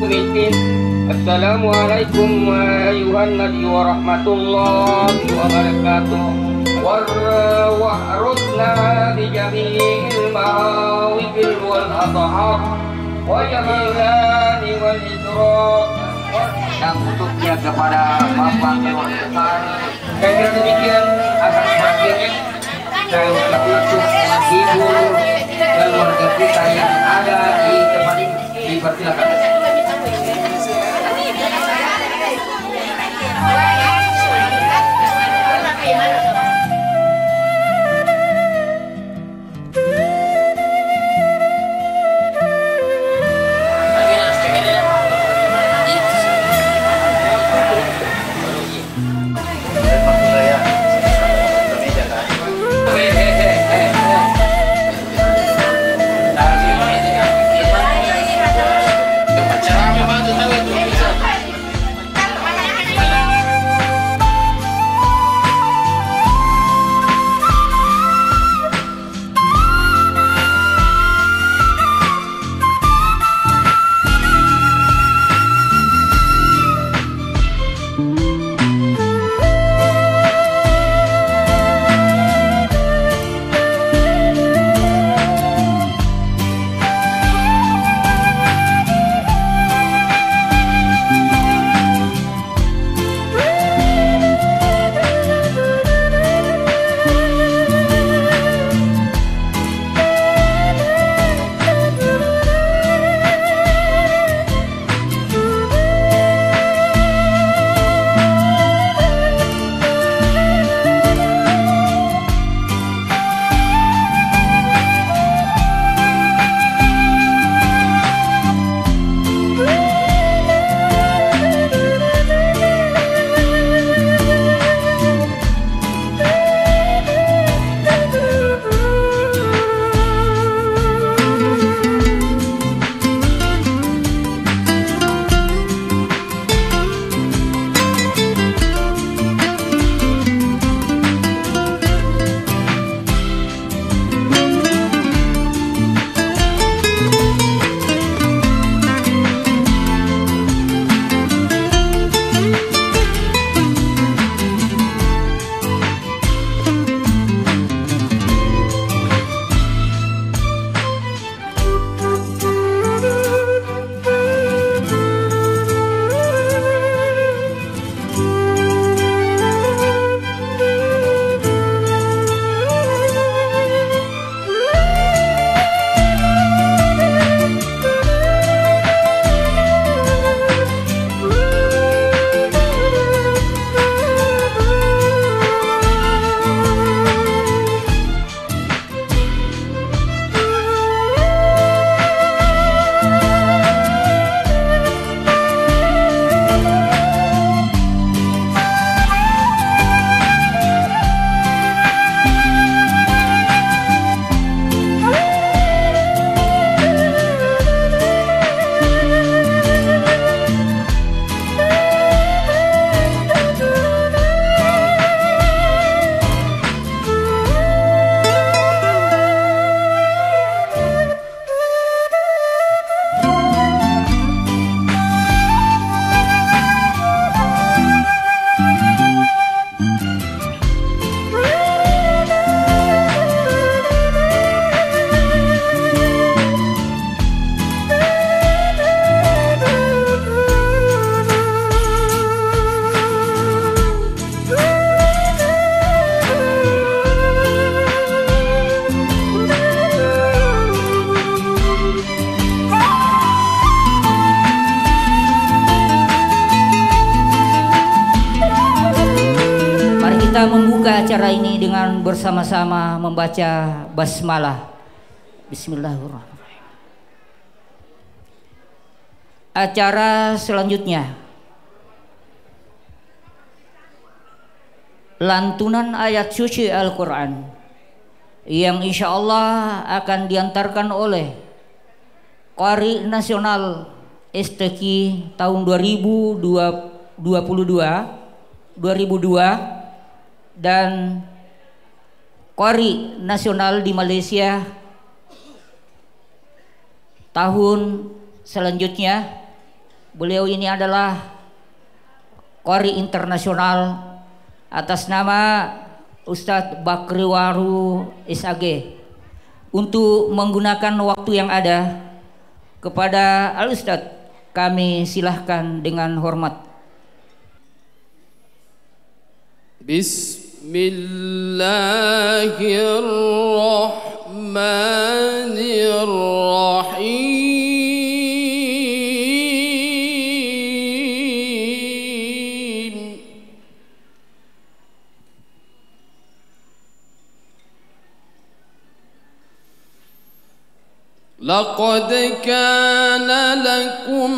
الميتين. السلام عليكم أيها النبي ورحمة الله وبركاته. وارزقنا بجميع المعاوقل والأطهار وجميلان والإسراء. Yang untuknya kepada Bapak Dewan Besar. Saya kira demikian akan semakin saya untuk menghibur keluarga kita yang ada di tempat ini. Dipersilakan. Kita membuka acara ini dengan bersama-sama membaca basmalah. Bismillahirrahmanirrahim. Acara selanjutnya lantunan ayat suci Al-Quran yang insya Allah akan diantarkan oleh Qari Nasional STQ tahun 2002 dan Qari Nasional di Malaysia tahun selanjutnya Beliau ini adalah qari internasional atas nama Ustadz Bakri Waru SAG. Untuk menggunakan waktu yang ada, kepada Al-Ustadz kami silahkan dengan hormat. Bismillahirrahmanirrahim. لقد كان لكم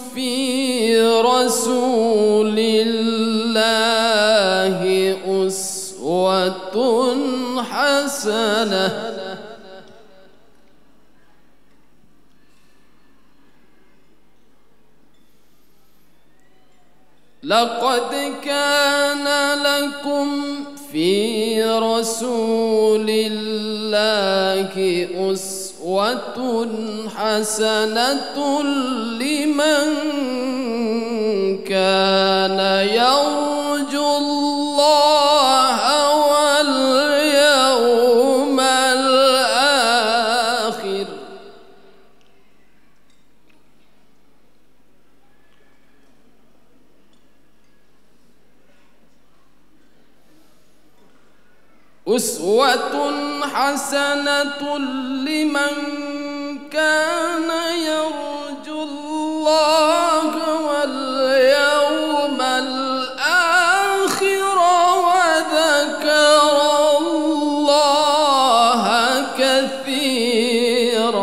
في رسول الله أسوة حسنة لقد كان لكم في رسول الله أسوة حسنة لمن كان يرجو الله واليوم الآخر أسوة حسنة لمن كان يرجو الله واليوم الآخر وذكر الله كثيرا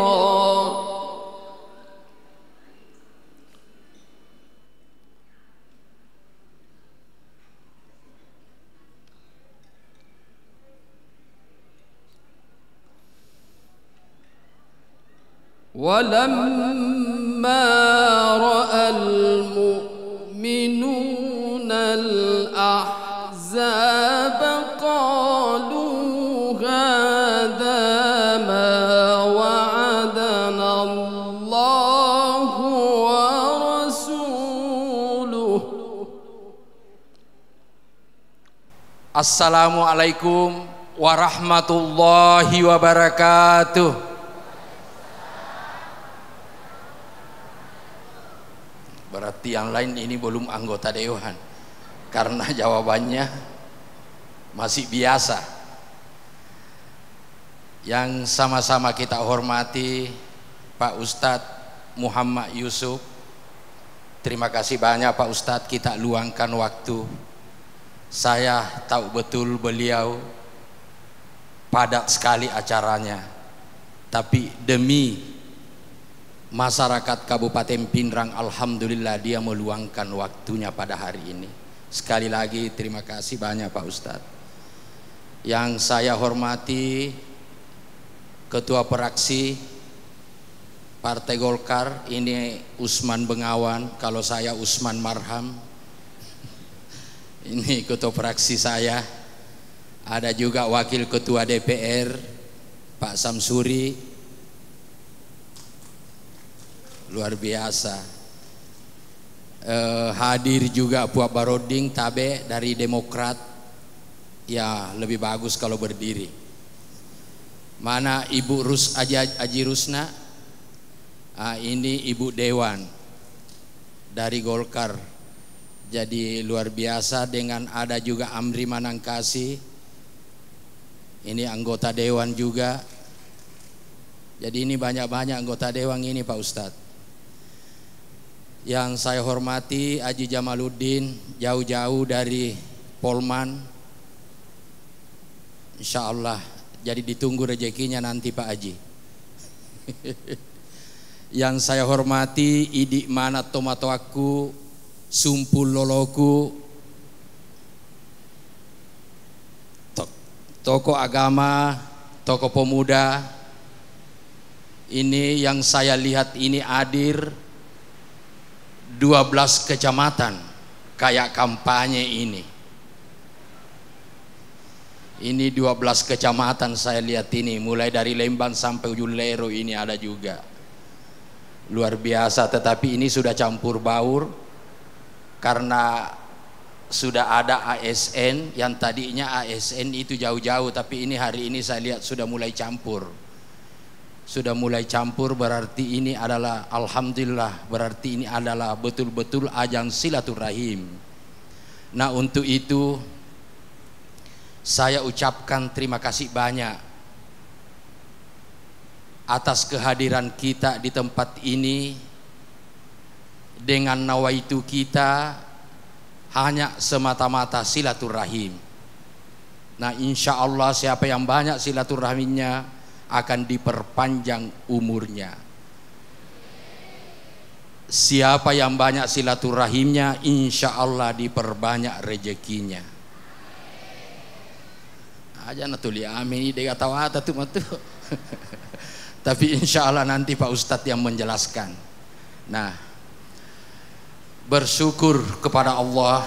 ولما رأى المؤمنون الأحزاب قالوا هذا ما وعدنا الله ورسوله. Assalamualaikum warahmatullahi wabarakatuh. Berarti yang lain ini belum anggota dewan, karena jawabannya masih biasa. Yang sama-sama kita hormati Pak Ustadz Muhammad Yusuf. Terima kasih banyak Pak Ustadz, kita luangkan waktu. Saya tahu betul beliau padat sekali acaranya, tapi demi masyarakat Kabupaten Pindrang, alhamdulillah dia meluangkan waktunya pada hari ini. Sekali lagi terima kasih banyak Pak Ustadz. Yang saya hormati Ketua Praksi Partai Golkar, ini Usman Bengawan, kalau saya Usman Marham. Ini Ketua Praksi saya. Ada juga Wakil Ketua DPR Pak Samsuri. Luar biasa. Hadir juga Puak Baroding Tabe dari Demokrat. Ya lebih bagus kalau berdiri. Mana Ibu Aji Rusna? Ini Ibu Dewan dari Golkar. Jadi luar biasa. Dengan ada juga Amri Manangkasi, ini anggota Dewan juga. Jadi ini banyak-banyak anggota Dewan ini Pak Ustadz. Yang saya hormati Haji Jamaluddin, jauh-jauh dari Polman. Insya Allah, jadi ditunggu rezekinya nanti Pak Haji. Yang saya hormati Idik Mana Tomatoaku, Sumpul Loloku, tokoh agama, tokoh pemuda. Ini yang saya lihat ini hadir 12 kecamatan kayak kampanye ini. Ini 12 kecamatan saya lihat ini, mulai dari Lemban sampai ujung Lero ini ada juga. luar biasa. Tetapi ini sudah campur baur karena sudah ada ASN, yang tadinya ASN itu jauh-jauh, tapi ini hari ini saya lihat sudah mulai campur. Sudah mulai campur, berarti ini adalah alhamdulillah, berarti ini adalah betul-betul ajang silaturahim. Nah, untuk itu saya ucapkan terima kasih banyak atas kehadiran kita di tempat ini. Dengan nawaitu kita hanya semata-mata silaturahim. Nah, insya Allah siapa yang banyak silaturahimnya akan diperpanjang umurnya. Siapa yang banyak silaturahimnya, insya Allah diperbanyak rezekinya. Aja natuli amin dia tahu tuh matu. Tapi insya Allah nanti Pak Ustadz yang menjelaskan. Nah, bersyukur kepada Allah,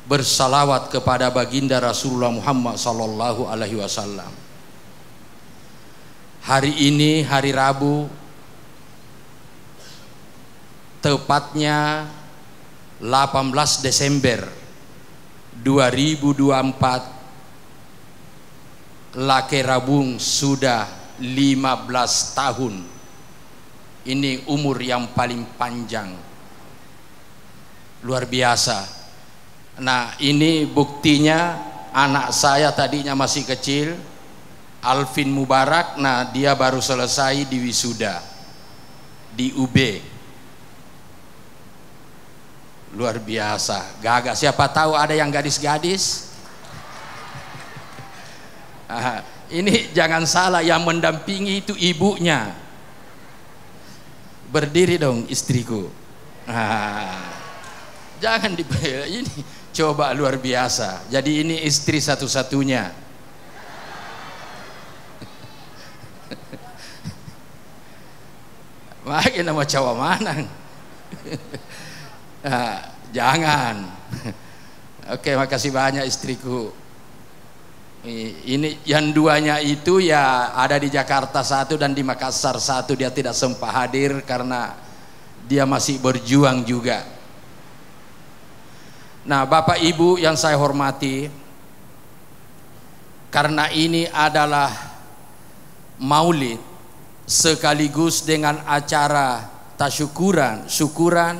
bersalawat kepada baginda Rasulullah Muhammad sallallahu alaihi wasallam. Hari ini hari Rabu, tepatnya 18 Desember 2024, Lake Rabung sudah 15 tahun. Ini umur yang paling panjang, luar biasa. Nah, ini buktinya anak saya tadinya masih kecil, Alvin Mubarak. Nah, dia baru selesai di wisuda di UB. Luar biasa, gagah. Siapa tahu ada yang gadis-gadis. Ini jangan salah, yang mendampingi itu ibunya. Berdiri dong istriku. Jangan dibela. Ini coba luar biasa. Jadi ini istri satu-satunya. Makin nama Jawa Manang. Jangan. Oke, makasih banyak istriku. Ini yang duanya itu ya ada di Jakarta satu dan di Makassar satu. Dia tidak sempat hadir karena dia masih berjuang juga. Nah, Bapak Ibu yang saya hormati, karena ini adalah maulid sekaligus dengan acara tasyukuran, syukuran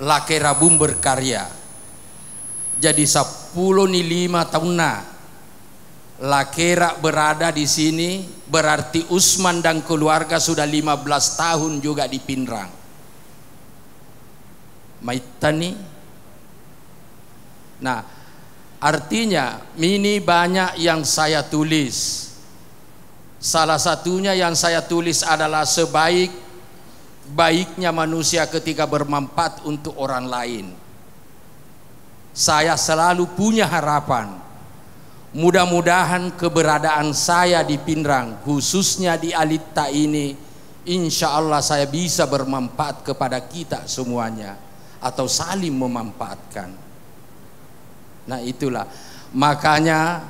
Lake Rabung berkarya. Jadi 10 nih 5 tahun Lakera berada di sini, berarti Usman dan keluarga sudah 15 tahun juga di Pinrang. Maitani. Nah, artinya ini banyak yang saya tulis. Salah satunya yang saya tulis adalah sebaik-baiknya manusia ketika bermanfaat untuk orang lain. Saya selalu punya harapan, mudah-mudahan keberadaan saya di Pinrang, khususnya di Alita ini, insya Allah saya bisa bermanfaat kepada kita semuanya, atau saling memanfaatkan. Nah, itulah makanya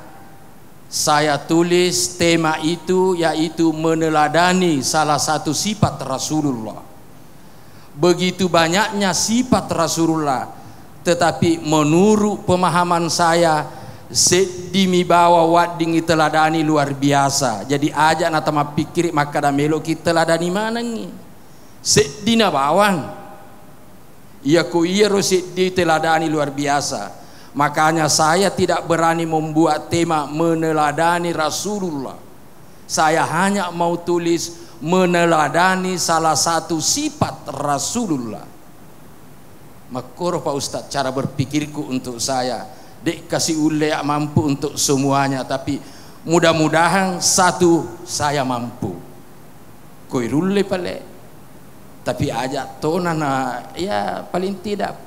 saya tulis tema itu, yaitu meneladani salah satu sifat Rasulullah. Begitu banyaknya sifat Rasulullah, tetapi menurut pemahaman saya sedimi bawa wading teladani luar biasa. Jadi aja natama pikir maka da melo kita teladani mana ni sedina bawang iya ko iya ro sedi teladani luar biasa. Makanya saya tidak berani membuat tema meneladani Rasulullah. Saya hanya mau tulis meneladani salah satu sifat Rasulullah. Makoro Pak Ustadz cara berpikirku untuk saya, dek kasih ule mampu untuk semuanya, tapi mudah-mudahan satu saya mampu. Koi rulle pale, tapi aja tonana ya paling tidak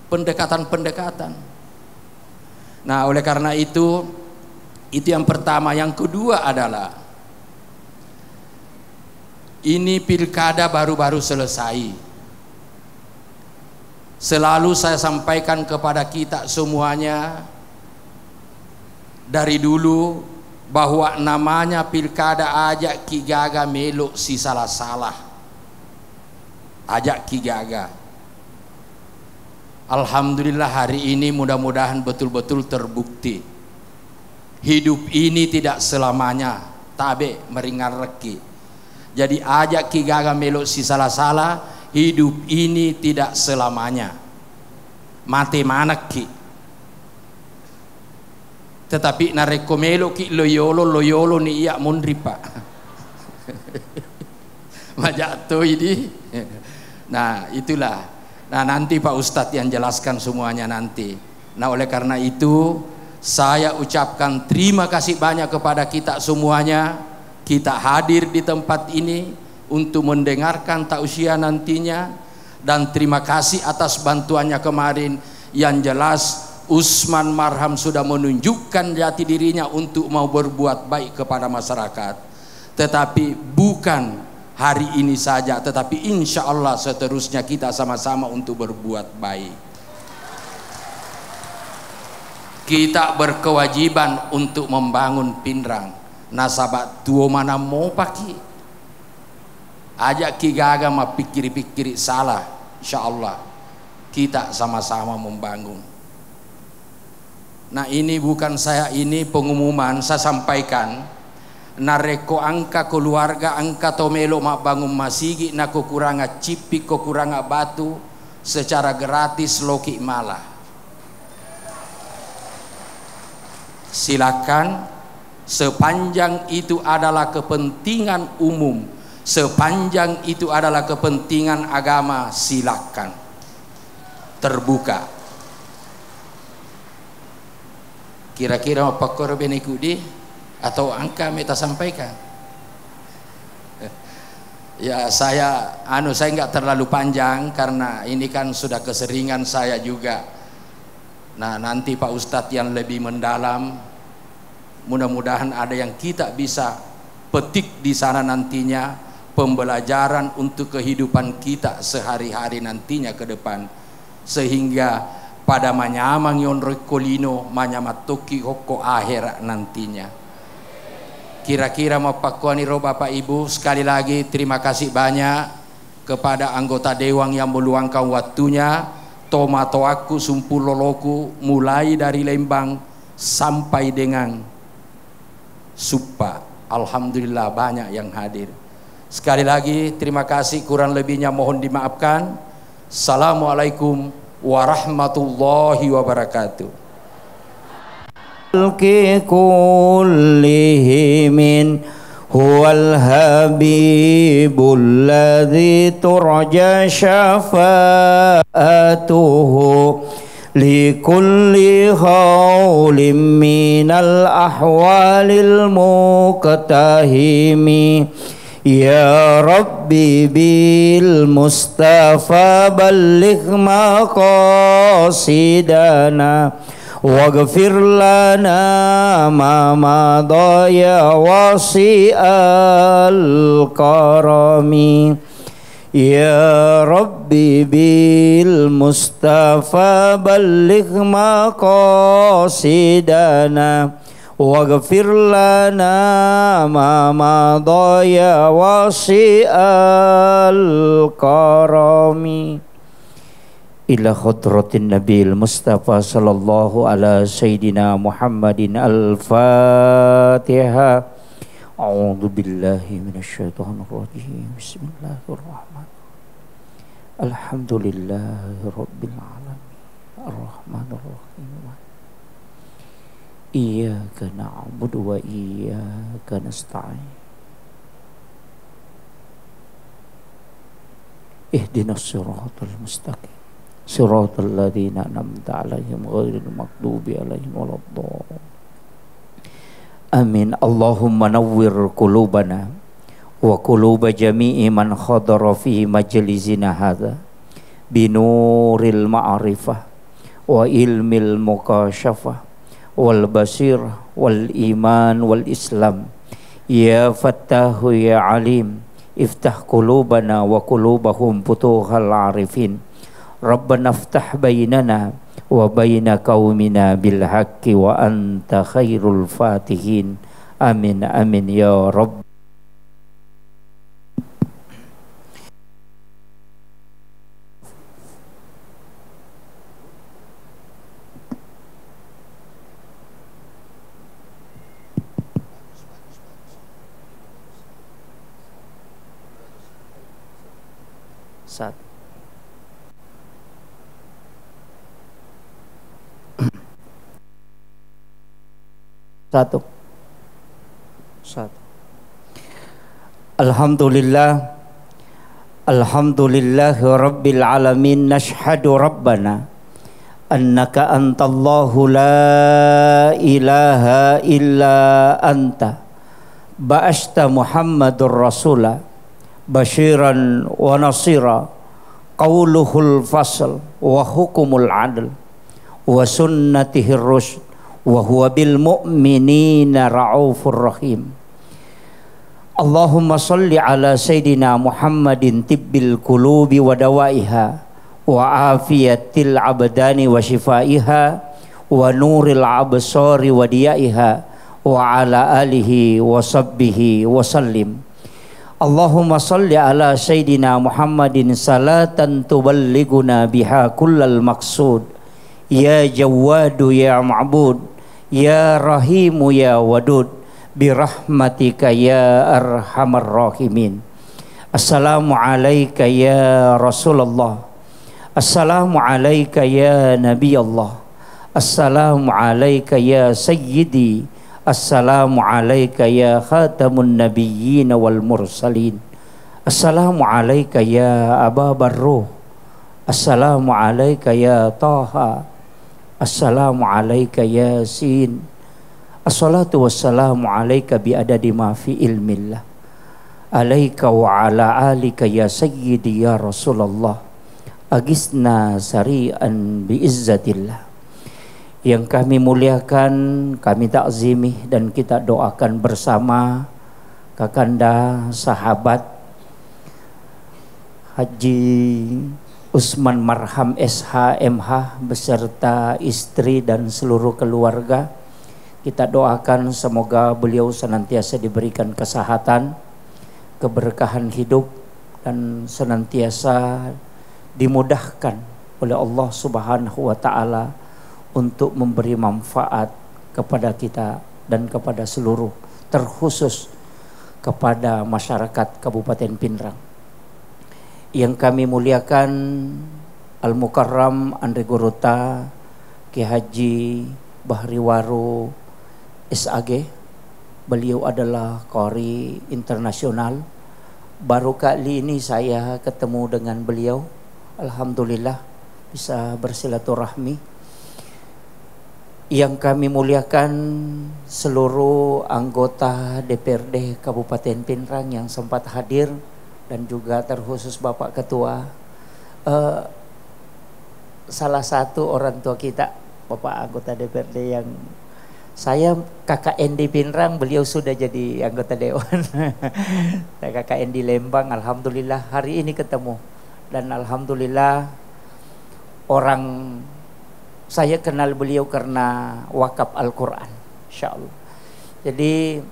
pendekatan-pendekatan. Nah, oleh karena itu yang pertama. Yang kedua adalah ini pilkada baru-baru selesai. Selalu saya sampaikan kepada kita semuanya, dari dulu bahwa namanya pilkada ajak Ki Gaga melok si salah-salah, ajak Ki Gaga. Alhamdulillah hari ini mudah-mudahan betul-betul terbukti hidup ini tidak selamanya tabe meringan reki. Jadi ajak Ki Gaga melok si salah-salah, hidup ini tidak selamanya mati mana Ki, tetapi nareko melok Ki loyolo ni iya mundri pak majak tu ini. Nah itulah. Nah nanti Pak Ustadz yang jelaskan semuanya nanti. Nah oleh karena itu saya ucapkan terima kasih banyak kepada kita semuanya. Kita hadir di tempat ini untuk mendengarkan tausiah nantinya. Dan terima kasih atas bantuannya kemarin. Yang jelas Usman Marham sudah menunjukkan jati dirinya untuk mau berbuat baik kepada masyarakat. Tetapi bukan hari ini saja, tetapi insya Allah seterusnya kita sama-sama untuk berbuat baik. Kita berkewajiban untuk membangun Pindrang. Nasabat tuo mana mau paki ajak Ki Gaga mah pikir-pikir salah. Insya Allah kita sama-sama membangun. Nah ini bukan saya, ini pengumuman saya sampaikan. Nareko angka keluarga angka tomelo mak bangun masigi na kekuranga cipi kekuranga batu secara gratis loki malah. Silakan, sepanjang itu adalah kepentingan umum, sepanjang itu adalah kepentingan agama, silakan, terbuka. Kira-kira apa korban ikudi atau angka meta sampaikan? Ya saya nggak terlalu panjang karena ini kan sudah keseringan saya juga. Nah nanti Pak Ustadz yang lebih mendalam, mudah-mudahan ada yang kita bisa petik di sana nantinya, pembelajaran untuk kehidupan kita sehari-hari nantinya ke depan, sehingga pada manyamang yon rekolino manyamatoki hoko akhirat nantinya. Kira-kira mau pakuani roh Bapak Ibu, sekali lagi terima kasih banyak kepada anggota Dewan yang meluangkan waktunya. Tomato aku sumpul loloku mulai dari Lembang sampai dengan Supa. Alhamdulillah banyak yang hadir. Sekali lagi terima kasih, kurang lebihnya mohon dimaafkan. Assalamualaikum warahmatullahi wabarakatuh. كلهم هو الحبيب الذي ترجى شفاعته لكل حول من الأحوال المقتحم يا ربي بالمصطفى بلغ مقاصدنا واغفر لنا ما مضى يا واسع الكرم يا ربي بالمصطفى بلغ مقاصدنا واغفر لنا ما مضى يا واسع الكرم إلى خضرة النبي المصطفى صلى الله على سيدنا محمد الفاتحة. أعوذ بالله من الشيطان الرجيم. بسم الله الرحمن الرحيم. الحمد لله رب العالمين الرحمن الرحيم إياك نعبد وإياك نستعين اهدنا الصراط المستقيم صراط الذين أنعمت عليهم غير المغضوب عليهم ولا الضالين آمين. اللهم نور قلوبنا وقلوب جميع من حضر في مجلسنا هذا بنور المعرفة وعلم المكاشفة والبصيرة والإيمان والإسلام يا فتاح يا عليم افتح قلوبنا وقلوبهم فتوح العارفين ربنا افتح بيننا وبين قومنا بالحق وأنت خير الفاتحين Amin amin ya Rabb. Satu. Alhamdulillah, alhamdulillahi rabbil alamin. Nashhadu rabbana annaka antallahu la ilaha illa anta ba'asta Muhammadur rasula basyiran wa nasira qauluhul fasl wa hukumul adl wa sunnatihir rusyd wa huwa bil mu'minina ra'ufur rahim. Allahumma salli ala sayyidina Muhammadin tibbil qulubi wa dawaiha wa afiyatil abdani wa shifaiha wa nuril absari wa diyaiha wa ala alihi wa sahbihi wa sallim. Allahumma salli ala sayyidina Muhammadin salatan tuballighuna biha kullal maqsud. Ya Jawadu ya Ma'bud, ya Rahimu ya Wadud, birahmatika ya Arhamar Rahimin. Assalamu alayka ya Rasulullah, assalamu alayka ya Nabi Allah, assalamu alayka ya Sayyidi, assalamu alayka ya Khatamun Nabiyyin wal Mursalin, assalamu alayka ya Aba Barruh, assalamu alayka ya Taha, assalamu alayka Yasin. Assalatu wassalamu alayka biadadi ma fi ilmillah. Alayka wa ala alika ya sayyidi ya Rasulullah. Agisna sari'an biizzatillah. Yang kami muliakan, kami takzimi dan kita doakan bersama kakanda sahabat Haji Usman Marham SH MH beserta istri dan seluruh keluarga. Kita doakan semoga beliau senantiasa diberikan kesehatan, keberkahan hidup, dan senantiasa dimudahkan oleh Allah Subhanahu wa Ta'ala untuk memberi manfaat kepada kita dan kepada seluruh, terkhusus kepada masyarakat Kabupaten Pinrang. Yang kami muliakan Al-Mukarram Andre Gorota Ki Haji Bahri Waru SAG. Beliau adalah qari internasional. Baru kali ini saya ketemu dengan beliau. Alhamdulillah bisa bersilaturahmi. Yang kami muliakan seluruh anggota DPRD Kabupaten Pinrang yang sempat hadir, dan juga terkhusus Bapak Ketua, salah satu orang tua kita, Bapak anggota DPRD yang saya KKN di Pinrang, beliau sudah jadi anggota Dewan. Saya KKN di Lembang, alhamdulillah hari ini ketemu. Dan alhamdulillah orang saya kenal beliau karena wakaf Al-Quran, insyaallah. Jadi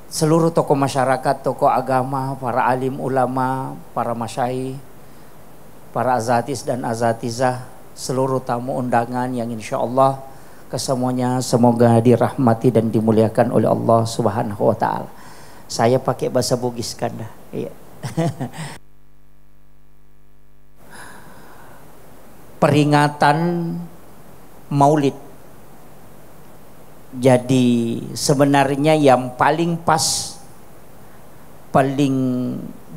seluruh tokoh masyarakat, tokoh agama, para alim ulama, para masyayikh, para azatis dan azatizah, seluruh tamu undangan yang insya Allah kesemuanya semoga dirahmati dan dimuliakan oleh Allah Subhanahu wa Ta'ala. Saya pakai bahasa Bugis kan dah. Iya. Peringatan Maulid. Jadi sebenarnya yang paling pas, paling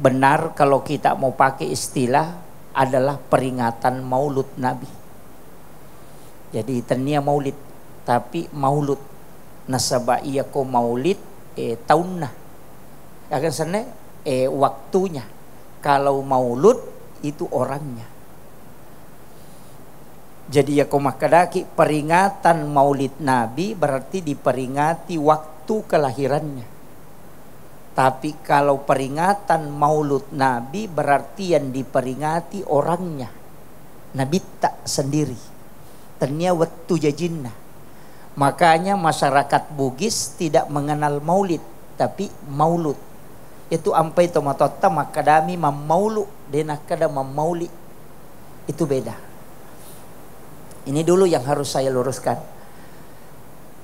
benar kalau kita mau pakai istilah adalah peringatan Maulud Nabi. Jadi tania Maulid, tapi Maulud nasaba iya ko Maulid tahun nah. Akan sana waktunya. Kalau Maulud itu orangnya. Jadi ya komakadaki peringatan Maulid Nabi berarti diperingati waktu kelahirannya. Tapi kalau peringatan Maulud Nabi berarti yang diperingati orangnya. Nabi tak sendiri. Tanya waktu jajinna. Makanya masyarakat Bugis tidak mengenal maulid, tapi maulud. Itu ampai tomatota makadami mamaulu denak kada mamauli. Itu beda. Ini dulu yang harus saya luruskan.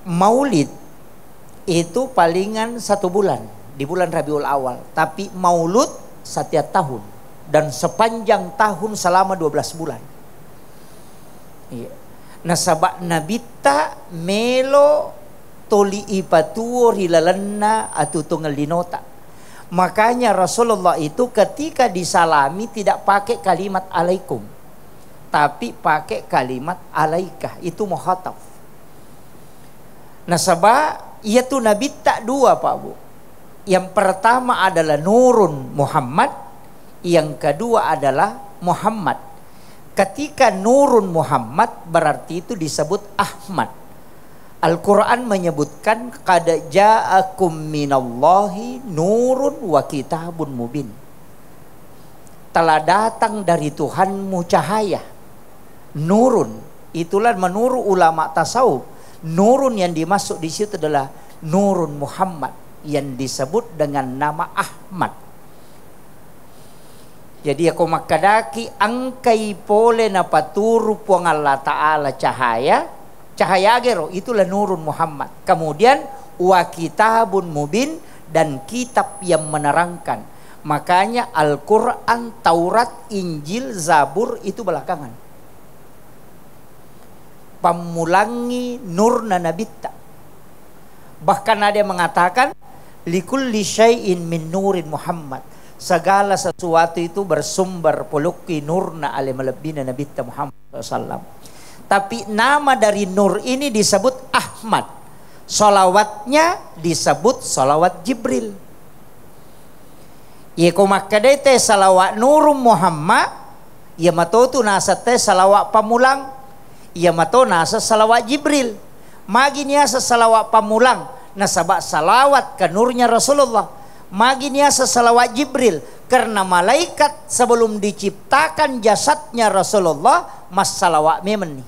Maulid itu palingan 1 bulan di bulan Rabiul Awal, tapi maulud setiap tahun dan sepanjang tahun selama 12 bulan. Iya. Nasabak nabita melo toli ipatuo rilalanna atutungal dinota. Makanya Rasulullah itu ketika disalami tidak pakai kalimat alaikum, tapi pakai kalimat alaikah. Itu muhataf. Nasabak ia tuh nabi tak 2 Pak Bu. Yang pertama adalah nurun Muhammad, yang kedua adalah Muhammad. Ketika nurun Muhammad berarti itu disebut Ahmad. Al-Quran menyebutkan qad ja'akum minallahi nurun wa kitabun mubin. Telah datang dari Tuhanmu cahaya. Nurun, itulah menurut ulama tasawuf. Nurun yang dimaksud di situ adalah nurun Muhammad yang disebut dengan nama Ahmad. Jadi aku makadaki angkai pole na paturu puang Allah Ta'ala cahaya gero, itulah nurun Muhammad. Kemudian wa kitabun mubin, dan kitab yang menerangkan. Makanya Al-Quran, Taurat, Injil, Zabur itu belakangan. Pamulangi nurna nabita. Bahkan ada yang mengatakan likulli syai'in min nurin Muhammad. Segala sesuatu itu bersumber puluki nurna ale melebina Nabi Muhammad SAW. Tapi nama dari nur ini disebut Ahmad. Salawatnya disebut salawat Jibril. Ia kumakadete salawat nurum Muhammad. Ia matotu nasa te salawat pamulang. Ia mato nasa salawat Jibril. Maginya sa salawat pamulang. Nasabak salawat ke nurnya Rasulullah. Maginya sesalawat Jibril, karena malaikat sebelum diciptakan jasadnya Rasulullah mas salawat memang nih.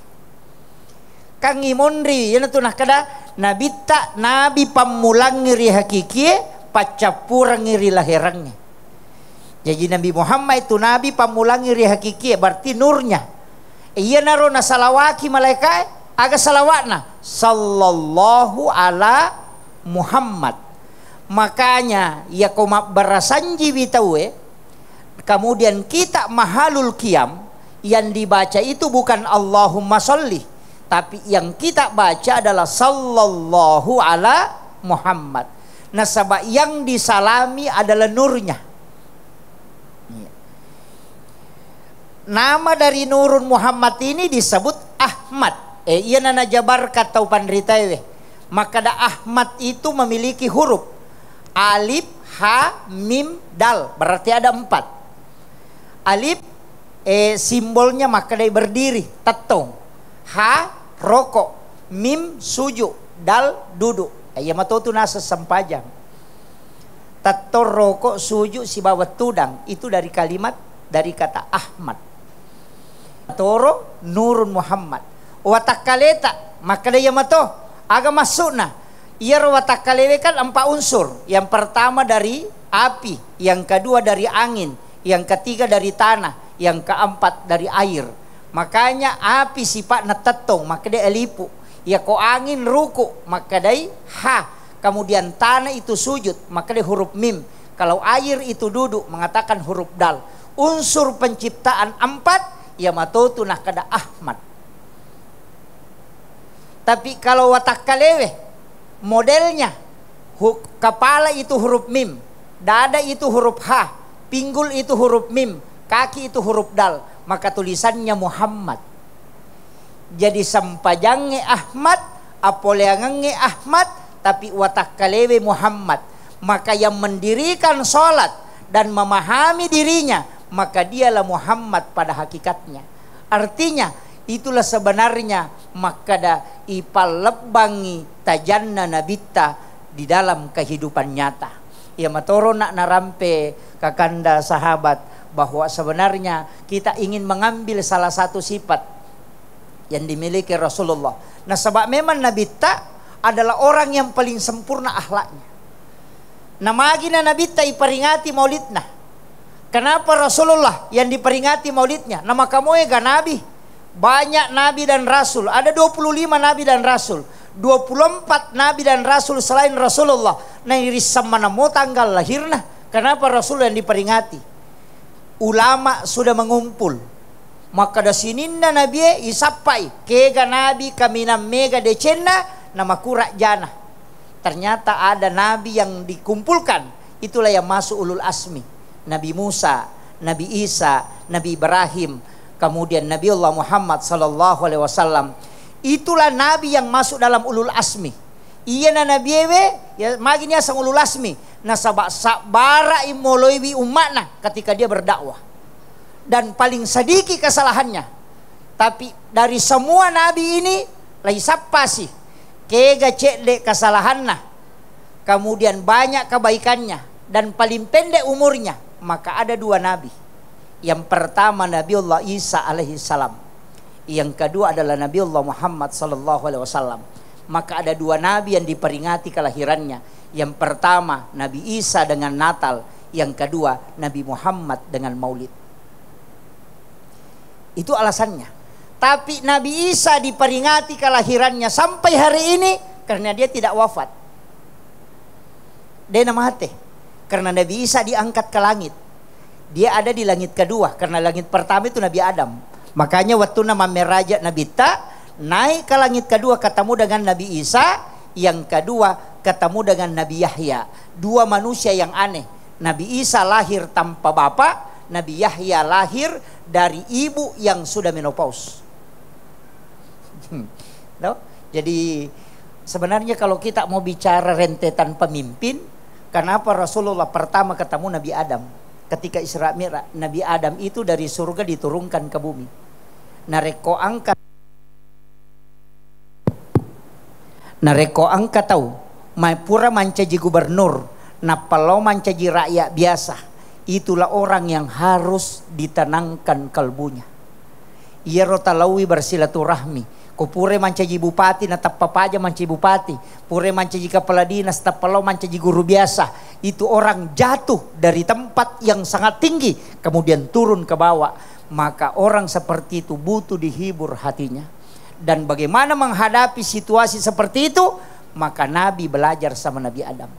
Kang imondri yana tunah kada nabi pamulang ngiri hakiki pacapurang ngiri lahirangnya. Jadi Nabi Muhammad itu nabi pamulang ngiri hakiki berarti nurnya. Iya naro na salawaki malaikat aga salawatna sallallahu ala Muhammad. Makanya ya komak berasanji bitawe. Kemudian kita mahalul qiyam yang dibaca itu bukan Allahumma sholli, tapi yang kita baca adalah sallallahu ala Muhammad. Nasabah yang disalami adalah nurnya. Nama dari nurun Muhammad ini disebut Ahmad. Iya nana jabar kata pandritawe. Maka da Ahmad itu memiliki huruf alif, ha, mim, dal. Berarti ada 4. Alif simbolnya maka dia berdiri, tetong. Ha, rokok. Mim, sujud. Dal, duduk. Ya matotu nasa sempajang. Tator rokok, sujud, si bawa tudang. Itu dari kalimat, dari kata Ahmad. Toro, nurun Muhammad. Watakaleta, maka dia mato. Aga masuk nah. Ia watak kalewe kan 4 unsur. Yang pertama dari api, yang kedua dari angin, yang ketiga dari tanah, yang keempat dari air. Makanya api sifat netetong, maka dia elipu. Ya ko angin ruku, maka dia ha. Kemudian tanah itu sujud, maka dia huruf mim. Kalau air itu duduk, mengatakan huruf dal. Unsur penciptaan 4, ya matotu nah kada Ahmad. Tapi kalau watak kalewe modelnya kepala itu huruf mim, dada itu huruf ha, pinggul itu huruf mim, kaki itu huruf dal, maka tulisannya Muhammad. Jadi sampajangnya Ahmad, apoleangangnya Ahmad, tapi watak kalewe Muhammad. Maka yang mendirikan sholat dan memahami dirinya, maka dialah Muhammad pada hakikatnya. Artinya itulah sebenarnya makada ipal lebangi tajanna nabita di dalam kehidupan nyata. Ya matoro nak narampe kakanda sahabat bahwa sebenarnya kita ingin mengambil salah satu sifat yang dimiliki Rasulullah. Nah sebab memang Nabi ta adalah orang yang paling sempurna akhlaknya. Nah magina Nabi ta iperingati maulidna. Kenapa Rasulullah yang diperingati maulidnya? Nama kamu ga Nabi. Banyak Nabi dan Rasul. Ada 25 Nabi dan Rasul. 24 Nabi dan Rasul selain Rasulullah. Nah iri sama namo tanggal lahirna. Kenapa Rasul yang diperingati? Ulama sudah mengumpul. Maka da sininna Nabi isapai. Kega Nabi kamina mega decenna. Nama kurak jana. Ternyata ada Nabi yang dikumpulkan. Itulah yang masuk ulul asmi. Nabi Musa, Nabi Isa, Nabi Ibrahim. Kemudian Nabi Allah Muhammad sallallahu alaihi wasallam. Itulah Nabi yang masuk dalam ulul asmi. Iya na Nabi ewe ya maginya sang ulul asmi. Nah sabara imoloiwi umatna ketika dia berdakwah. Dan paling sedikit kesalahannya. Tapi dari semua Nabi ini lagi siapa sih? Kega cekle kesalahannya. Kemudian banyak kebaikannya. Dan paling pendek umurnya. Maka ada 2 Nabi. Yang pertama Nabi Allah Isa alaihi salam. Yang kedua adalah Nabi Allah Muhammad sallallahu alaihi wasallam. Maka ada 2 Nabi yang diperingati kelahirannya. Yang pertama Nabi Isa dengan Natal. Yang kedua Nabi Muhammad dengan Maulid. Itu alasannya. Tapi Nabi Isa diperingati kelahirannya sampai hari ini karena dia tidak wafat. Dia mati. Karena Nabi Isa diangkat ke langit. Dia ada di langit kedua. Karena langit pertama itu Nabi Adam. Makanya waktu nama meraja Nabi ta naik ke langit kedua ketemu dengan Nabi Isa. Yang kedua ketemu dengan Nabi Yahya. 2 manusia yang aneh. Nabi Isa lahir tanpa bapak. Nabi Yahya lahir dari ibu yang sudah menopause. No? Jadi sebenarnya kalau kita mau bicara rentetan pemimpin, kenapa Rasulullah pertama ketemu Nabi Adam? Ketika Isra Mi'raj, Nabi Adam itu dari surga diturunkan ke bumi. Nareko angka tahu, pura mancaji gubernur, napalo mancaji rakyat biasa. Itulah orang yang harus ditenangkan kalbunya. Ia rotalawi bersilaturahmi. Kupure mancaji bupati na tapapaja mancaji bupati. Pure mancaji kepala dinas tapalo mancaji guru biasa. Itu orang jatuh dari tempat yang sangat tinggi kemudian turun ke bawah. Maka orang seperti itu butuh dihibur hatinya. Dan bagaimana menghadapi situasi seperti itu? Maka Nabi belajar sama Nabi Adam.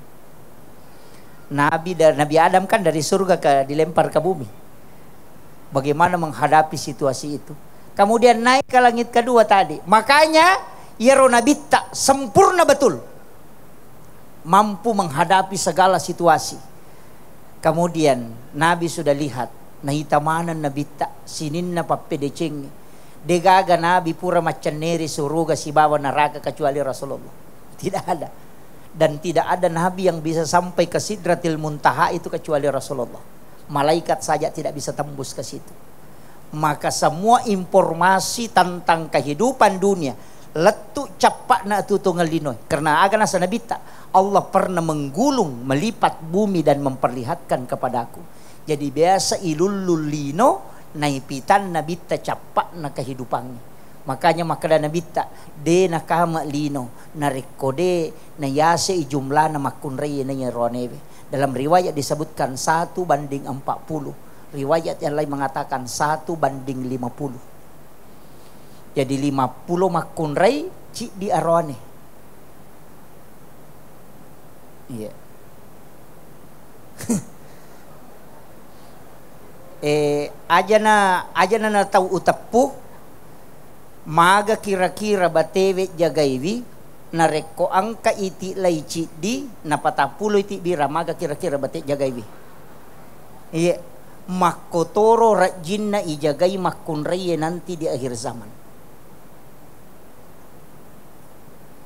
Nabi Adam kan dari surga dilempar ke bumi. Bagaimana menghadapi situasi itu? Kemudian naik ke langit kedua tadi. Makanya Yero Nabi tak sempurna betul. Mampu menghadapi segala situasi. Kemudian Nabi sudah lihat. Nahitamanan Nabi tak sinin na papedeceng. Degaga Nabi pura macaneri suruga si bawa neraka kecuali Rasulullah. Tidak ada. Dan tidak ada Nabi yang bisa sampai ke Sidratil Muntaha itu kecuali Rasulullah. Malaikat saja tidak bisa tembus ke situ. Maka semua informasi tentang kehidupan dunia letuk capak na tutunggal linoy. Karena agana sanabita Allah pernah menggulung, melipat bumi dan memperlihatkan kepadaku. Jadi biasa ilulul lino naipitan nabita capak na kehidupannya. Makanya makada nabita de nakama lino narekode na yase jumlah na makunrei na yeronebe. Dalam riwayat disebutkan 1:40. Riwayat yang lain mengatakan 1:50. Jadi 50 makunrei ci di arone. Iya. Aja na tahu utapu maga kira-kira batewe jagaiwi nareko angka iti laici di napatapulo iti bira maga kira-kira bate jagaiwi. Iya. Makotoro rajinna ijagai makunreye nanti di akhir zaman.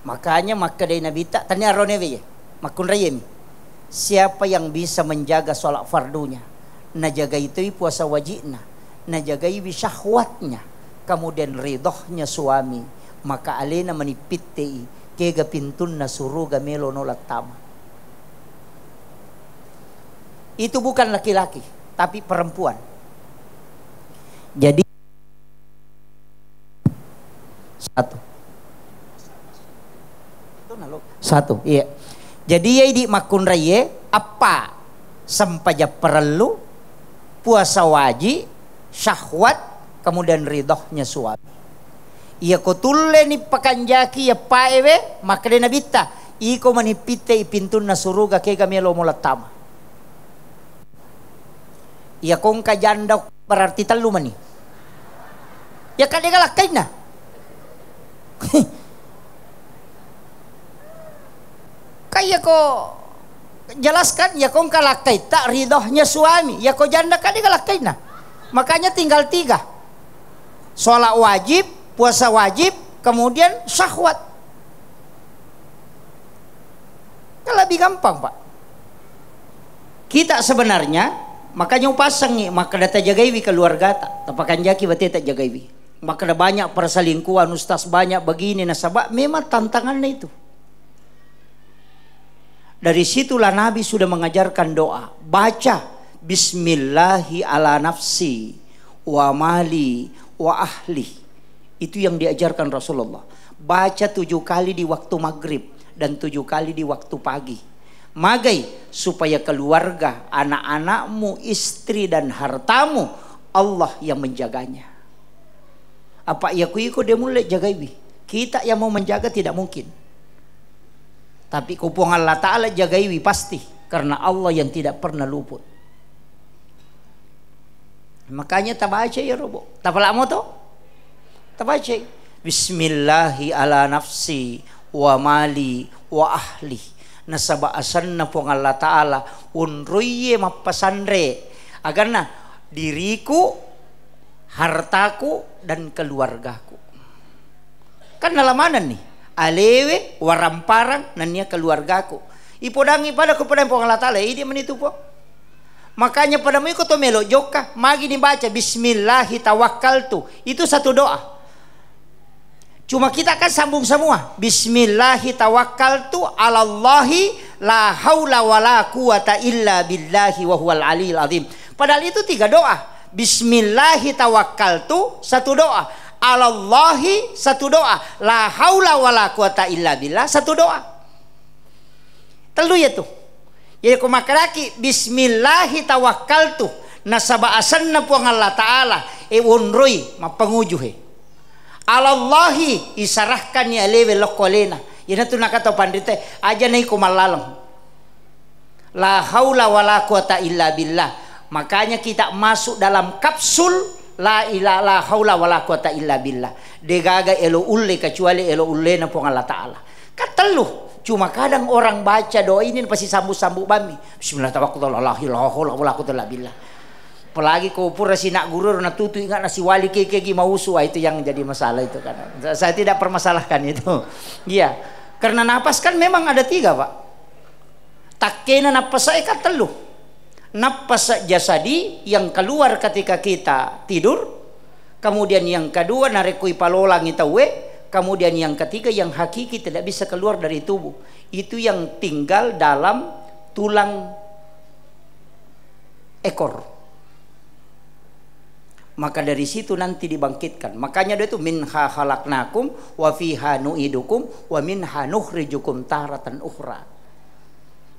Makanya makadai Nabi tak tanya ronewe ya makunreye mi. Siapa yang bisa menjaga sholat fardunya, najagai itu puasa wajibna, najagai syahwatnya, kemudian ridhohnya suami, maka alena menipitei kega pintunna suruga melo nolak tama. Itu bukan laki-laki tapi perempuan. Jadi Satu, iya. Jadi ya di makun raya apa sampaja perlu puasa wajib, syahwat, kemudian ridhonya suami. Iya ko tulle ni pakanjaki ya paewe maka de nabita iko manipite ipintun na suruga ke kami lo mulatama. Iya kong kajanda berarti telu mani. Ya kade galakay na. Kaya ko jelaskan ya kong kalakay tak ridhonya suami. Ya ko janda kade galakay na. Makanya tinggal 3. Sholat wajib, puasa wajib, kemudian syahwat. Kan lebih gampang Pak. Kita sebenarnya makanya pasang nih, maka data jagaiwi keluarga tak tapakan jaki berarti tak jagaiwi. Maka ada banyak perselingkuhan ustaz banyak begini nasabah, memang tantangannya itu. Dari situlah Nabi sudah mengajarkan doa, baca Bismillahi ala nafsi wa mali wa ahli. Itu yang diajarkan Rasulullah. Baca 7 kali di waktu maghrib dan 7 kali di waktu pagi. Magai supaya keluarga, anak-anakmu, istri dan hartamu Allah yang menjaganya. Apa ya kuiko dia mulai jagaiwi. Kita yang mau menjaga tidak mungkin. Tapi kupung Allah Ta'ala jagaiwi pasti. Karena Allah yang tidak pernah luput. Makanya tabaca ya robo. Tapalamo to? Tabaca. Bismillahi ala nafsi wa mali wa ahli. Nasabaasan na po Allah Ta'ala unruye mapasandre agar na diriku, hartaku dan keluargaku. Kan nalamanan nih alewe waramparang nanya keluargaku ipodangi pada kepada po Allah Ta'ala ini menitu po. Makanya pada mo ko to melo joka magi dibaca bismillahi tawakkaltu itu satu doa. Cuma kita kan sambung semua. Bismillahi tawakkaltu alallahi la haula wala quwata illa billahi wa huwal aliyil azim. Padahal itu 3 doa. Bismillahi tawakkaltu satu doa. Alallahi satu doa. La haula wala quwata illa billah satu doa. Telu ya tuh. Jadi kumakaraki bismillahi tawakkaltu nasaba asanna puang Allah Ta'ala unrui mapangujuhe. Alallahi isarahkan ya lewe lokolena. Ina tu nakato pandite aja nai kumalalang. La haula wala quwata illa billah. Makanya kita masuk dalam kapsul la ilaha la haula wala quwata illa billah. Degaga elo ulle kecuali elo ulle na pong Allah Ta'ala. Katelu. Cuma kadang orang baca doa ini pasti sambu-sambu bami. Bismillahirrahmanirrahim. La haula wala quwata illa billah. Apalagi kau pura si nak guru na tutu ingat nasi wali keke mau usua itu yang jadi masalah itu kan. Saya tidak permasalahkan itu. Iya. Karena napas kan memang ada 3 Pak. Takkena napas saya kan telu. Napas jasadi yang keluar ketika kita tidur. Kemudian yang kedua narekui palolang itu we. Kemudian yang ketiga yang hakiki tidak bisa keluar dari tubuh. Itu yang tinggal dalam tulang ekor. Maka dari situ nanti dibangkitkan. Makanya dia itu minha khalaqnakum wa fiha nu'idukum wa minha nukhrijukum taratan ukhra.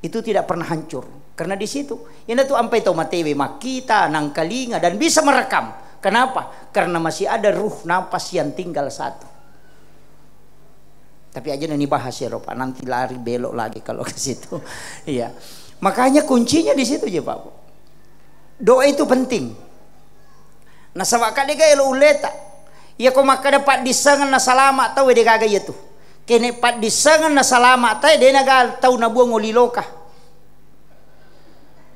Itu tidak pernah hancur. Karena di situ ini tuh ampai tau matewe makita nang kalinga dan bisa merekam. Kenapa? Karena masih ada ruh napas yang tinggal 1. Tapi aja ini bahas ya Pak, nanti lari belok lagi kalau ke situ. Iya. Makanya kuncinya di situ aja Pak. Doa itu penting. Nah sabak kade gaya lo uleta. Ya ko maka dapat disangan na salama tau de gaga itu. Kene pat disangan na salama tau de naga tau na buang uliloka.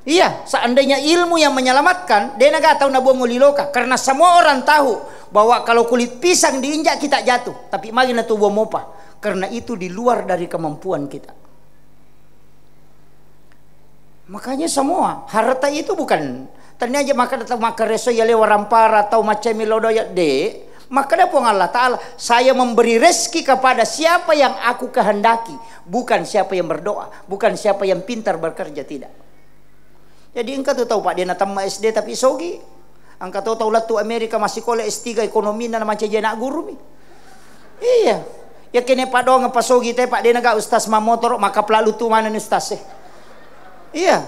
Iya, seandainya ilmu yang menyelamatkan, de naga tau na buang uliloka. Karena semua orang tahu bahwa kalau kulit pisang diinjak kita jatuh, tapi magi na tubuh mopa. Karena itu di luar dari kemampuan kita. Makanya semua harta itu bukan tanya aja maka datang maka reso ya lewa rampara atau macam milodo ya de maka dapung Allah Ta'ala saya memberi rezeki kepada siapa yang aku kehendaki, bukan siapa yang berdoa, bukan siapa yang pintar bekerja, tidak. Jadi engkau tahu Pak dia natama SD tapi sogi engkau tahu latu Amerika masih kole S3 ekonomi dan macam jenak guru mi. Iya Ya kene Pak dong pasogi teh Pak dia naga ustaz mamotor maka pelalu tu mana nih ustaz iya.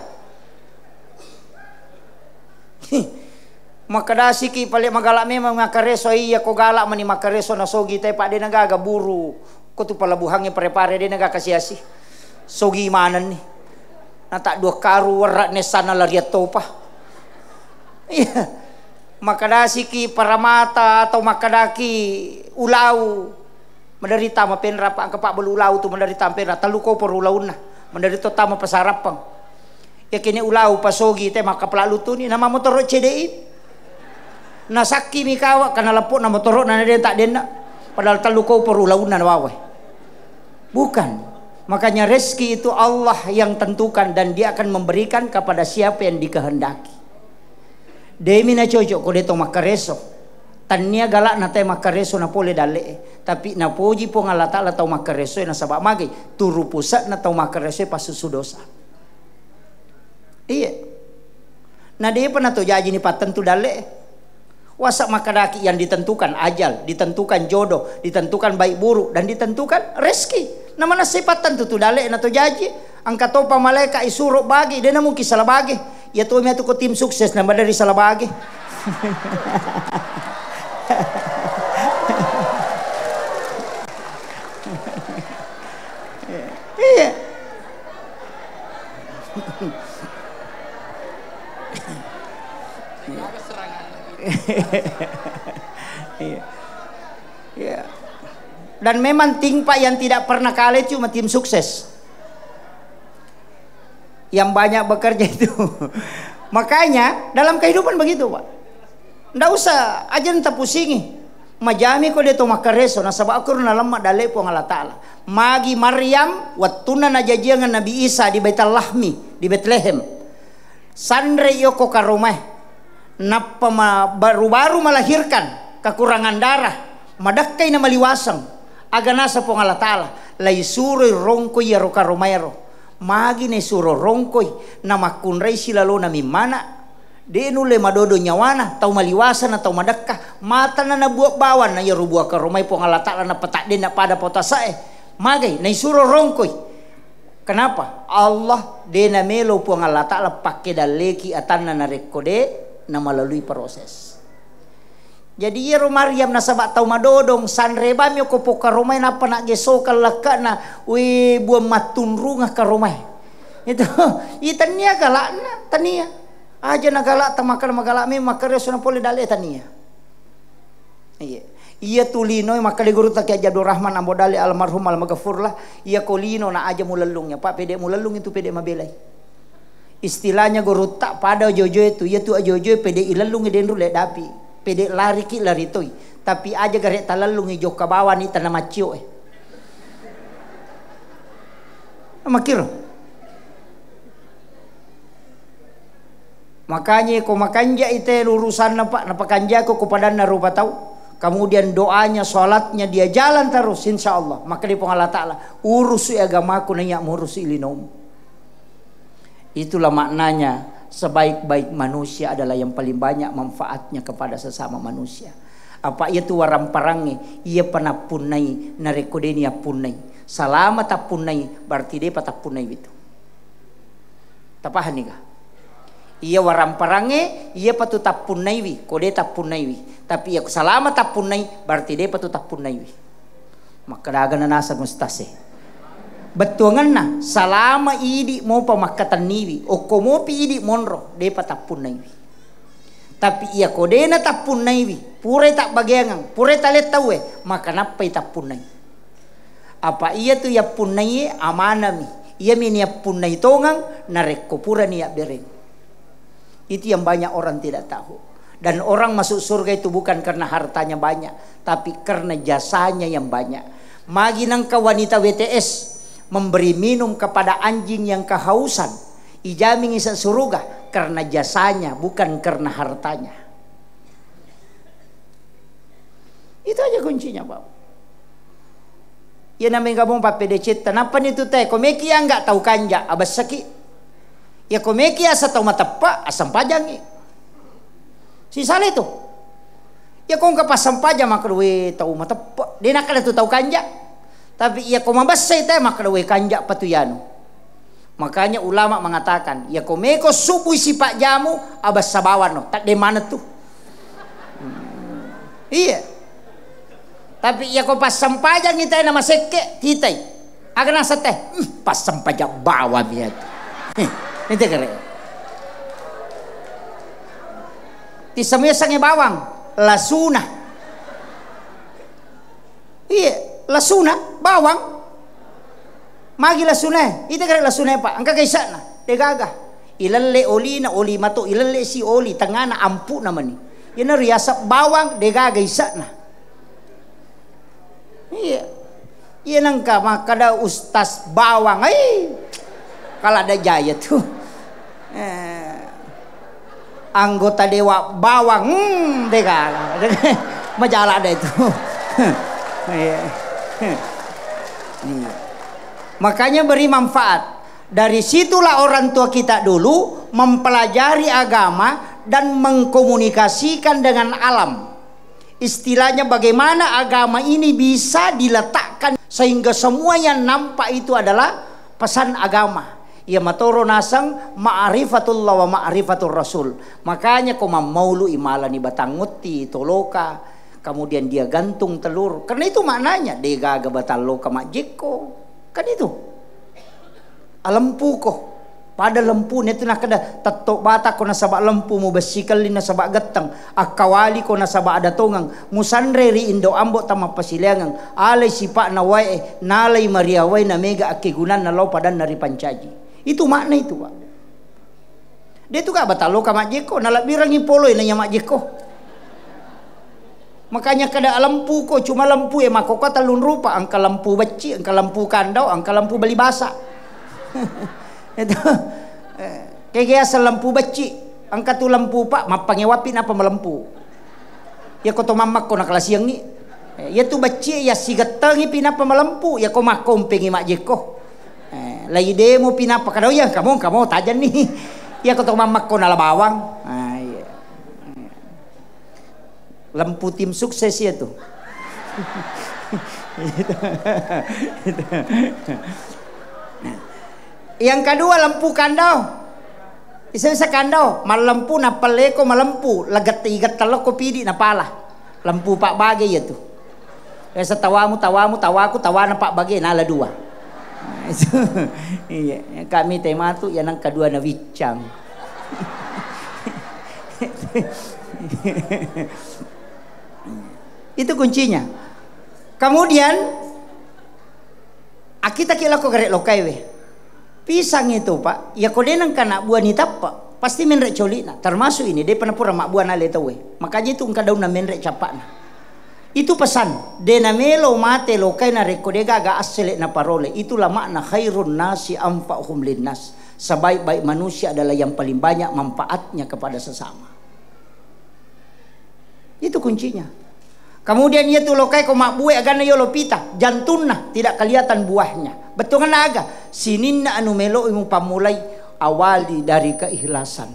Maka dasi ki paling magalak memang makareso iya ko galak mani makareso na sogi teh Pak dia naga buru. Ko tu palabuhangnya pare-pare dia naga kasih sogi mana nih. Na tak dua karu warak nesana lariat topa. Iya. Makadasi ki paramata atau makadaki ulau menderita mapenra pa ang kapak belulau tu menderita penra taluko por ulauna menderita tama pasarapang ya kini ulau pasogi te maka pelalu tu ni nama motor CDI nasaki mikawa kana lepuk na motor na dia tak dena padahal taluko por ulauna wawe bukan. Makanya rezeki itu Allah yang tentukan dan dia akan memberikan kepada siapa yang dikehendaki. Demi na cocok ko deto makareso. Tania galak na tay makareso na pole dale. Tapi na poji po nga lata la tau makareso na sabak magay. Turu pusat na tau makareso pasusudosa. Iya. Na dia pa na to jaji ni patentu dale. Wasak makadaki yang ditentukan ajal, ditentukan jodoh, ditentukan baik buruk dan ditentukan rezeki. Na mana sipatan tu dale na to jaji. Ang katopa malaikat isurok bagi dia na mungkin salah bagi. Ya tu mi ko tim sukses na dari salah bagi. Iya. Iya. Dan memang tim Pak yang tidak pernah kalah cuma tim sukses. Yang banyak bekerja itu. Makanya dalam kehidupan begitu Pak. Ndak usah aja nta pusingi. Majami ko deto makareso na sabab aku na lamma dale po ngala taala. Magi Maryam wattuna na jajiangan Nabi Isa di Baitul Lahmi di Bethlehem. Sandre yoko karomah. Napa baru-baru melahirkan kekurangan darah. Madakkai na maliwasang. Aga nasa po ngala taala. Lai suroy rongko ya ro karomero. Magi ne suro rongkoy na makunray sila lo na mimana de nule madodo nyawana tau maliwasan atau madakka mata na nabuak bawan na yaru buak karomay po ngalata na patak din na pada potasae magay na suro rongkoy. Kenapa? Allah de na melo po ngalata la pakai daleki atan na rekode na melalui proses. Jadi ya Maryam na sabak tau madodong sanreba mi ko po karomay na panak gesokal laka na we buah matunrungah karomay. Itu itania galak na tania. Aja na galak ta makar magalak mi makare suna pole dale tania. Iya. Iya tulino makali guru tak Abdul Rahman ambodali almarhum almaghfur lah. Iya kolino na aja mulalungnya. Pak pede mulalung itu pede mabelai. Istilahnya guru tak pada jojo itu ya tu jojo pede ilalung den rule dapi. Pede lari ki lari toy tapi aja garek talalung ijo ka bawah ni tanah macio makir makanya ko makanja ite lurusan napa kanja ko kepada narupa tahu kemudian doanya salatnya dia jalan terus insyaallah maka di Allah taala urus agamaku nanya ngurus ilinom. Itulah maknanya sebaik-baik manusia adalah yang paling banyak manfaatnya kepada sesama manusia. Apa itu waram parangi ia pernah punai narekodenia punai selama tak punai berarti dia patah punai itu tapahan nih kah ia waram parangi ia patu tak punai wi kode tak punai wi tapi ia selama tak punai berarti dia patu tak punai wi maka daga nasa mustase betuangan na salama idi mau pamakatan niwi o komo pi idi monro de patapun naiwi tapi ia kodena tapun naiwi pure tak bagengang pure talet tawe maka napa tapun nai apa ia tu ya punai amanami ia mini punai tongang narek kopura ni bereng itu yang banyak orang tidak tahu dan orang masuk surga itu bukan karena hartanya banyak tapi karena jasanya yang banyak magi nangka wanita WTS memberi minum kepada anjing yang kehausan ijaming isa surga karena jasanya bukan karena hartanya. Itu aja kuncinya Pak. Ya namanya kamu Pak PDC kenapa itu teh komeki yang enggak tahu kanja abas sakit ya komeki asa tahu mata Pak asam pajangi si salah itu ya kau enggak pasam pajang maka we tahu mata Pak dia nak ada tu tahu kanja Tapi ia ko mabasay tayo makadawi kanja patuyano. Makanya ulama mengatakan, ya komeko subuh si pak jamu abas sabawan no, tak de mana tuh. Iya. Tapi ya ko pas sampajang kita nama seke kita. Akan nasa teh, pas sampajang bawa biat. Ini keren. Ti samyasangnya bawang, lasuna. Iya, lasuna, bawang. Magi lasuna, ita kare lasuna pa. Angka kaisa na, degaga. Ilalle oli na oli mato, ilalle si oli tangana ampu naman ni. Yan riasa bawang degaga isa na. Iya. Yan ang kada ustas bawang ay. Kala ada jaya tuh. Anggota dewa bawang degaga. Majalah ada itu. Iya. Makanya beri manfaat. Dari situlah orang tua kita dulu mempelajari agama dan mengkomunikasikan dengan alam. Istilahnya bagaimana agama ini bisa diletakkan sehingga semua yang nampak itu adalah pesan agama. Ya matoro nasang ma'rifatullah wa ma'rifatur rasul. Makanya koma maulu imalani batanguti toloka. Kemudian dia gantung telur. Karena itu maknanya degaga bataloka majeko. Kan itu alampu ko pada lempu itu nak kada tatok bata ko nasaba lempu mu besikal na sabak getang akawali ko nasaba ada tongang musanre ri indo ambo tama pasilangang alay sipa na wae nalay maria wae na mega akigunan na law padan nari pancaji. Itu makna itu Pak. Dia tu ka batalo ka majeko nalabirang ipoloy na nya majeko. Makanya kada lampu ko cuma lampu ya mako kata lun rupa angka lampu beci, angka lampu kandau, angka lampu bali basa. Itu kayak asal lampu beci, angka tu lampu Pak mapangewapin apa melampu. Ya ko to mamak ko nakala siang ni. Ya tu beci ya sigatangi pinapa melampu ya ko makom pengi mak jeko. Lai demo pinapa kadau ya kamu tajan nih. Ya ko to mamak ko nala bawang. Lampu tim sukses ya tuh. Yang kedua lampu kandau. Isa kandau, malampu na paleko malampu, lagat igat talok ko pidi na pala. Lampu Pak Bagay ya tuh. Kaya tawamu tawaku tawa na Pak Bagay nala dua. Iya, kami tematu yan ang kedua na wicang. Itu kuncinya. Kemudian kita kira ko garek lokai we. Pisang itu Pak, ya kodenang kana buah ni tappa, pasti menrek colina. Termasuk ini dia pernah pura mak buah na leto we. Makanya itu engka daun na menrek capakna. Itu pesan. Dena melo mate lokai na rekodega ga asele na parole. Itulah makna khairun nasi anfa'uhum linnas. Sebaik-baik manusia adalah yang paling banyak manfaatnya kepada sesama. Itu kuncinya. Kemudian ia tu lokai ko mak buai agana yo lopita, jantunna tidak kelihatan buahnya. Betul kan aga? Sininna anu melo imu pamulai awali dari keikhlasan.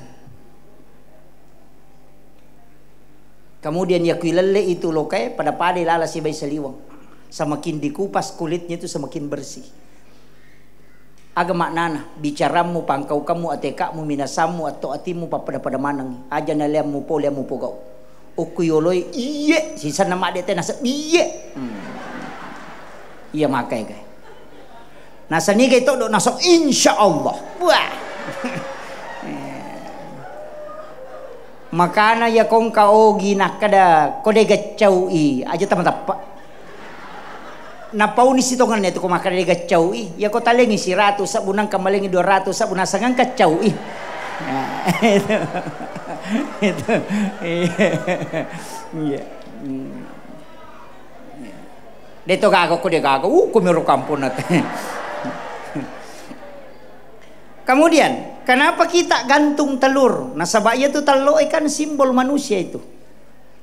Kemudian ya kuilele itu lokai pada pade lala si bayi seliwang. Semakin dikupas kulitnya itu semakin bersih. Aga maknana bicaramu pangkau kamu atekamu minasamu atau atimu pada manang aja naliamu poliamu pogau. Ukuyoloi iye sisa nama dia teh nasa iye. Iya makai guys. Nasa ni kayak do nasa insyaallah. Wah. Makana ya kong kaogi nak kada kode gacau i aja teman tapa. Napau ni sitongan itu ko makada gacau i ya ko talengi si 100 sabunang kamalengi 200 sabunang sangang kacau i. Itu iya. Dito gago ko de gago kumiro kampung nate. Kemudian kenapa kita gantung telur? Nah sabaya itu telur kan simbol manusia itu.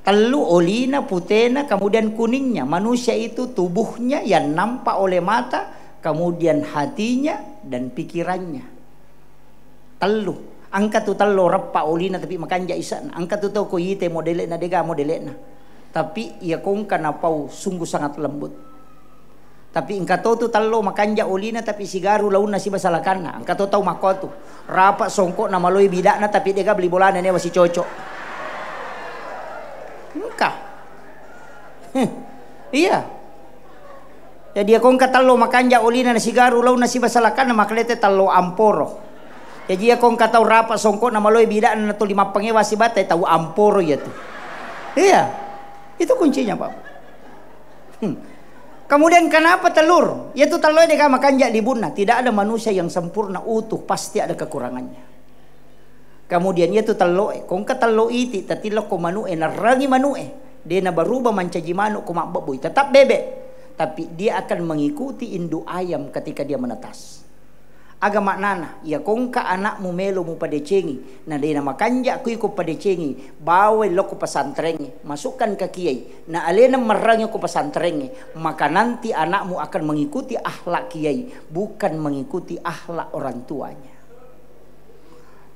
Telur olina putena kemudian kuningnya. Manusia itu tubuhnya yang nampak oleh mata, kemudian hatinya dan pikirannya. Telur angkat tu telur rapa olina tapi makan jaisan. Angkat tu tau ko yite modele na dega modele na. Tapi ia kong kana pau sungguh sangat lembut. Tapi engkau tahu tu talo makanja ulina tapi sigaru launa si basalakanna. Engkau tahu mako tu rapat songkok nama loi bidakna tapi dia beli bolana dia masih cocok. Engkau. Iya. Jadi ako engkau talo makanja ulina na sigaru launa si basalakanna maklete talo amporo. Jadi ako engkau tahu rapat songkok nama loi bidakna tu 5 pangewa si batai tahu amporo ya tu. Iya. Itu kuncinya, Pak. Kemudian kenapa telur? Yaitu telur dia makan libunna. Tidak ada manusia yang sempurna utuh, pasti ada kekurangannya. Kemudian yaitu telur. Kung ka telur iti tatilo ko manue narangi manue. Dia na berubah mencaji manu ko makbaboy. Tetap bebek, tapi dia akan mengikuti induk ayam ketika dia menetas. Agama maknana, ya kung ka anakmu melo mo padecengi, na dia na makanja kuy ko padecengi, bawe lo ko pasantrengi, masukkan ke kiai, na alena marangyo ko pasantrengi, maka nanti anakmu akan mengikuti akhlak kiai, bukan mengikuti akhlak orang tuanya.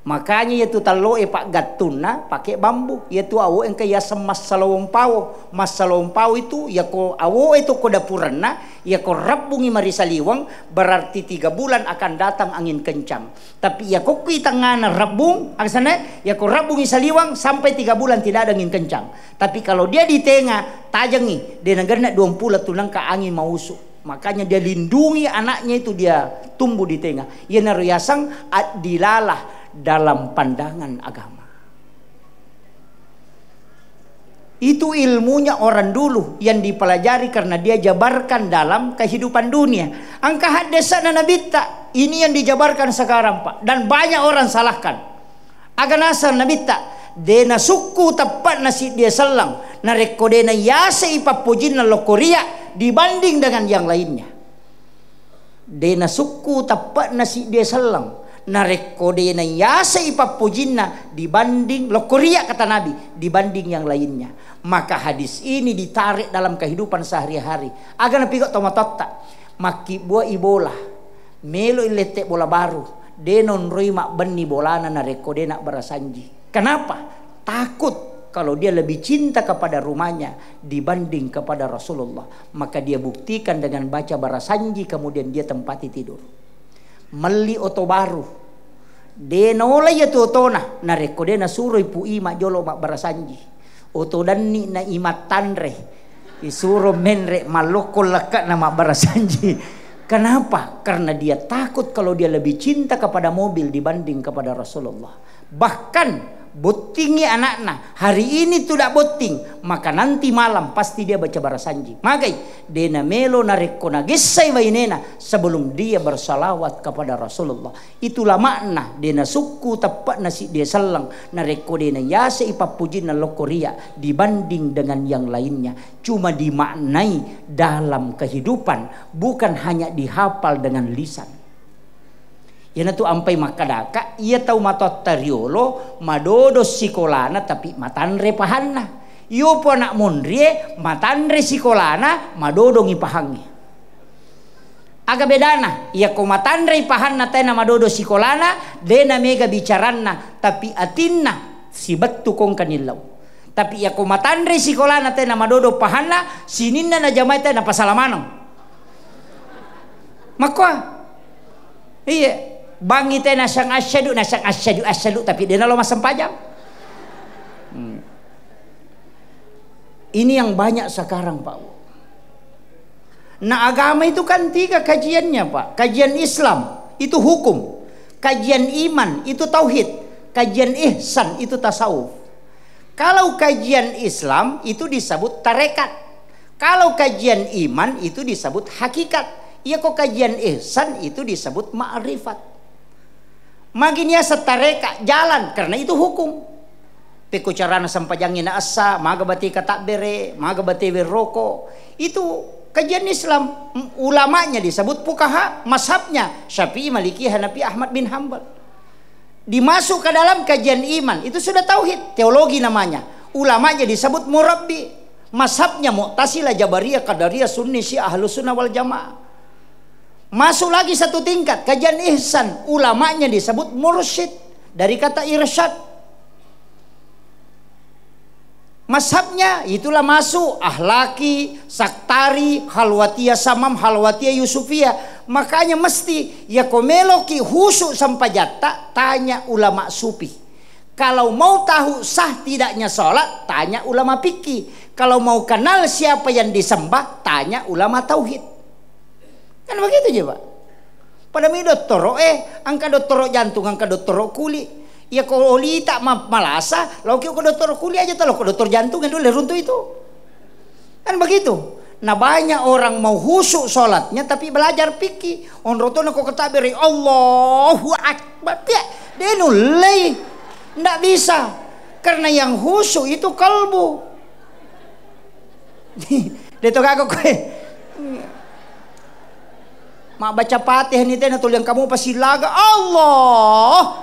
Makanya yaitu taloe pak gatuna pakai bambu, yaitu awo engke ya semas salawong pao. Mas salawong pao itu ya ko awo itu ko dapuranna, ya ko rabungi marisaliwang, berarti 3 bulan akan datang angin kencang. Tapi ya ko kuitangana rabung, aksana ya ko rabungi saliwang sampai 3 bulan tidak ada angin kencang. Tapi kalau dia di tengah tajangi, dia negara 20 tunang ke angin mausuk. Makanya dia lindungi anaknya itu, dia tumbuh di tengah. Ya naruyasang dilalah dalam pandangan agama. Itu ilmunya orang dulu yang dipelajari karena dia jabarkan dalam kehidupan dunia. Angka hadesana nabita ini yang dijabarkan sekarang, Pak, dan banyak orang salahkan. Aganasa nabita dena suku tepat nasi dia selang nareko dena yase ipapujin na lokoria dibanding dengan yang lainnya. Dena suku tepat nasi dia selang nareko dena yase ipapujinna dibanding lokoria kata Nabi, dibanding yang lainnya. Maka hadis ini ditarik dalam kehidupan sehari-hari. Agar napigot tomatotta maki buah ibola melo ilete bola baru denon roima beni bolana nareko dena barasanji. Kenapa? Takut kalau dia lebih cinta kepada rumahnya dibanding kepada Rasulullah. Maka dia buktikan dengan baca barasanji, kemudian dia tempati tidur. Meli oto baru dena ola ya tu otona nareko dena suruh ipu ima jolo mak barasanji oto danni na imat tanre isuro menre maloko lekat nama barasanji. Kenapa? Karena dia takut kalau dia lebih cinta kepada mobil dibanding kepada Rasulullah. Bahkan bottingi anakna hari ini tidak botting, maka nanti malam pasti dia baca barasanji. Magai dena melo nareko nagesai wainena sebelum dia bersalawat kepada Rasulullah. Itulah makna dena suku tepat nasi dia selang nareko dena yase ipapujin na lokoria dibanding dengan yang lainnya. Cuma dimaknai dalam kehidupan, bukan hanya dihafal dengan lisan. Yana tu ampai makadaka ia tahu matot tariolo madodo sikolana tapi matanre pahanna. Iyo po nak mondrie matanre sikolana madodo ngipahangi. Aga bedana ia ko matanre pahanna tena madodo sikolana dena mega bicaranna tapi atinna si betu kong kanilau. Tapi ia ko matanre sikolana tena madodo pahanna sininna na jamai tena pasalamanong. Makwa iya bangi teh nasang asyadu tapi dia nalo masam pajang. Ini yang banyak sekarang, Pak. Nah agama itu kan 3 kajiannya, Pak. Kajian Islam itu hukum, kajian iman itu tauhid, kajian ihsan itu tasawuf. Kalau kajian Islam itu disebut tarekat, kalau kajian iman itu disebut hakikat, iya kok kajian ihsan itu disebut ma'rifat. Maginya setareka jalan karena itu hukum. Peko carana sampajangin asa, magabati kata bere, magabati roko. Itu kajian Islam. Ulamanya disebut fuqaha, mazhabnya Syafi'i, Maliki, Hanafi, Ahmad bin Hanbal. Dimasuk ke dalam kajian iman, itu sudah tauhid, teologi namanya. Ulamanya disebut murabbi, mazhabnya Mu'tazilah, Jabariyah, Qadariyah, Sunni, Syiah, Ahlus Sunnah wal Jamaah. Masuk lagi satu tingkat, kajian ihsan, ulamanya disebut mursyid dari kata irsyad. Mashabnya itulah masuk ahlaki, saktari, halwatia samam, halwatia yusufia. Makanya mesti ya komeloki husuk sampai jata, tanya ulama sufi. Kalau mau tahu sah tidaknya sholat, tanya ulama fikih. Kalau mau kenal siapa yang disembah, tanya ulama tauhid. Kan begitu aja Pak. Pada mi doktoro angka doktoro jantung, angka doktoro kulit. Ya kalau oli tak malasa, lalu ke dokter kuliah aja kalau ke dokter jantung yang dulu runtuh itu. Kan begitu. Nah banyak orang mau husuk sholatnya tapi belajar fikih. On rotono kok ketabiri Allahu Akbar. Dia nulai. Nggak bisa. Karena yang husuk itu kalbu. Dia tuh kagak kue. Mak baca Fatihah nih teh yang kamu pasti laga Allah.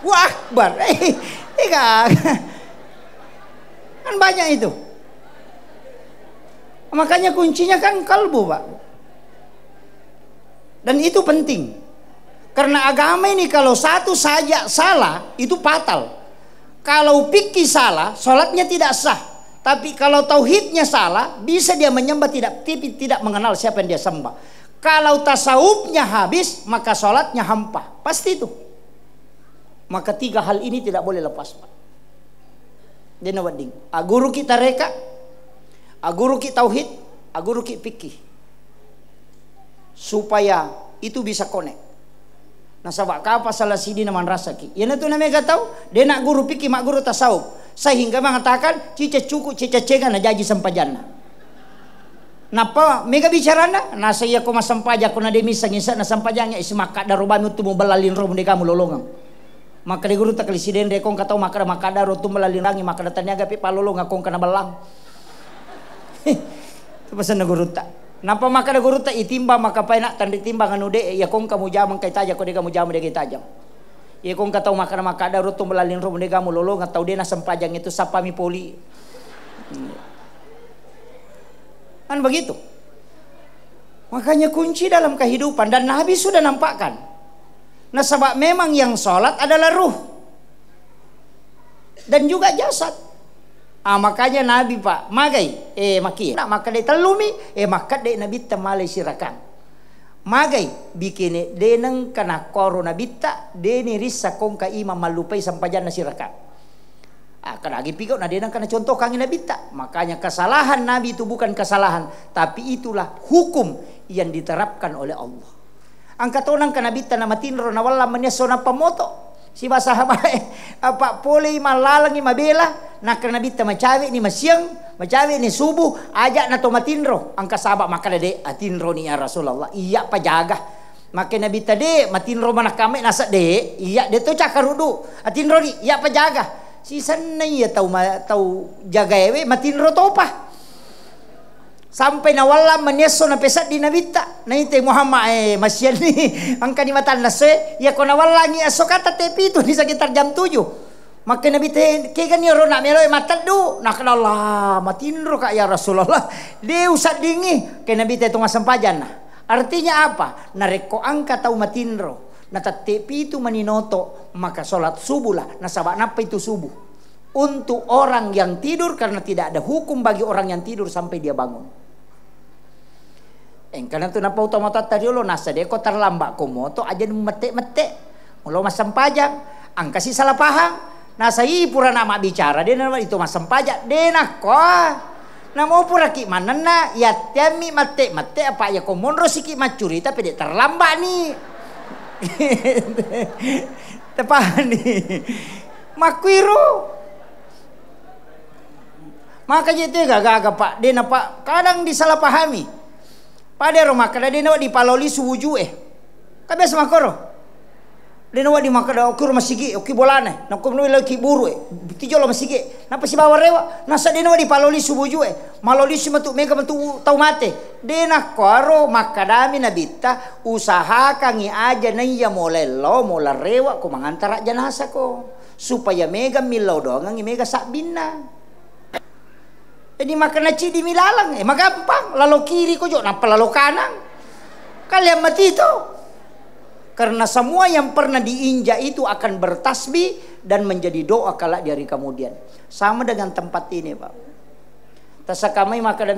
Wah, Akbar. Kan banyak itu. Makanya kuncinya kan kalbu, Pak. Dan itu penting. Karena agama ini kalau satu saja salah, itu fatal. Kalau fikih salah, sholatnya tidak sah. Tapi kalau tauhidnya salah, bisa dia menyembah tidak mengenal siapa yang dia sembah. Kalau tasawufnya habis, maka sholatnya hampa. Pasti itu. Maka tiga hal ini tidak boleh lepas Pak. Dena wading. Aguru kita reka, aguru kita tauhid, aguru kita fikih. Supaya itu bisa connect. Nah sabak kapa salah sidi naman rasa ki. Yan itu namanya tahu. Dia nak guru fikih, mak guru tasawuf. Sehingga mengatakan cica cukup cica cengan na jaji sampajana. Napa mega bicara na? Nah saya ko masampaja ko na demisa ngisa na sampajanya ismaka darubami tu mo balalin ro de kamu lolongang. Maka di guru tak lisiden dekong katau makada rotu melalinangi maka datanya gapi palolo ngakong kana belang. Itu pesan guru tak. Napa maka guru tak itimba maka pai nak tandi timbang anu de ya kong kamu jamang kai taja ko de kamu jamang de kai tajam. Ya kong katau makada rotu melalin ro de kamu lolo ngatau de na sempajang itu sapami poli. Kan begitu. Makanya kunci dalam kehidupan dan Nabi sudah nampakkan. Nah sebab memang yang sholat adalah ruh dan juga jasad. Makanya Nabi Pak magai maki nak maka de telumi maka de Nabi temale sirakan magai bikin deneng kana corona bitta deni risa kongka imam malupai sampajan sirakan. Kana agi pikau na deneng kana contoh kangin Nabi tak. Makanya kesalahan Nabi itu bukan kesalahan, tapi itulah hukum yang diterapkan oleh Allah. Angkat onang kana bita na matinro na wala man so na pamoto. Si basaha apa pole malalangi mabela na kana bita macawi ni masiang, macawi ni subuh ajak na to matinro. Angka sabak maka de atinro ni ya Rasulullah. Iya pajaga. Maka nabi tadi matinro mana kami nasa de. Iya de to cakarudu. Atinro ni iya pajaga. Si sana ya tau jaga ewe matinro to pa. Sampai nawala maneso na pesat di nabita na ite Muhammad masyan ni angka ni matan nase ya ko nawala ngi asokata tepi itu di sekitar jam 7 maka nabite ke kan yoro na melo matadu nakala matinro ka ya Rasulullah de usad dingi ke nabite tunga sampajan artinya apa nareko angka tau matinro na tepi itu maninoto maka salat subuh lah na sabak napa itu subuh untuk orang yang tidur karena tidak ada hukum bagi orang yang tidur sampai dia bangun. Karena tu napa otomatis tadi lo nasa deko terlambat komoto aja mete lo masam pajak angka si salah paham nasa pura nama bicara dia nama itu masam pajak dia nak kok namo pura ki mana na ya tiami mete apa ya komonro siki macuri tapi dia terlambat nih tepahan nih makuiro makanya itu gagak Pak dia napa kadang disalahpahami. Pada rumah kada dia di paloli suwuju kabe sama koro dia di makada okur masigi oki bolane nakum no lagi buru tijolo masigi napa si bawa rewa nasa dia di paloli suwuju maloli simatu mega bentu tau mate dia nak koro makadami nabita usaha kangi aja na iya molelo mola rewa ko mangantara jenazah ko supaya mega milau doang ngi mega sakbina. Jadi makan nasi di milalang, magampang. Lalu kiri ko jo, napa lalu kanan. Kalian mati itu. Karena semua yang pernah diinjak itu akan bertasbih dan menjadi doa kelak di hari kemudian. Sama dengan tempat ini, Pak. Tasakamai maka ada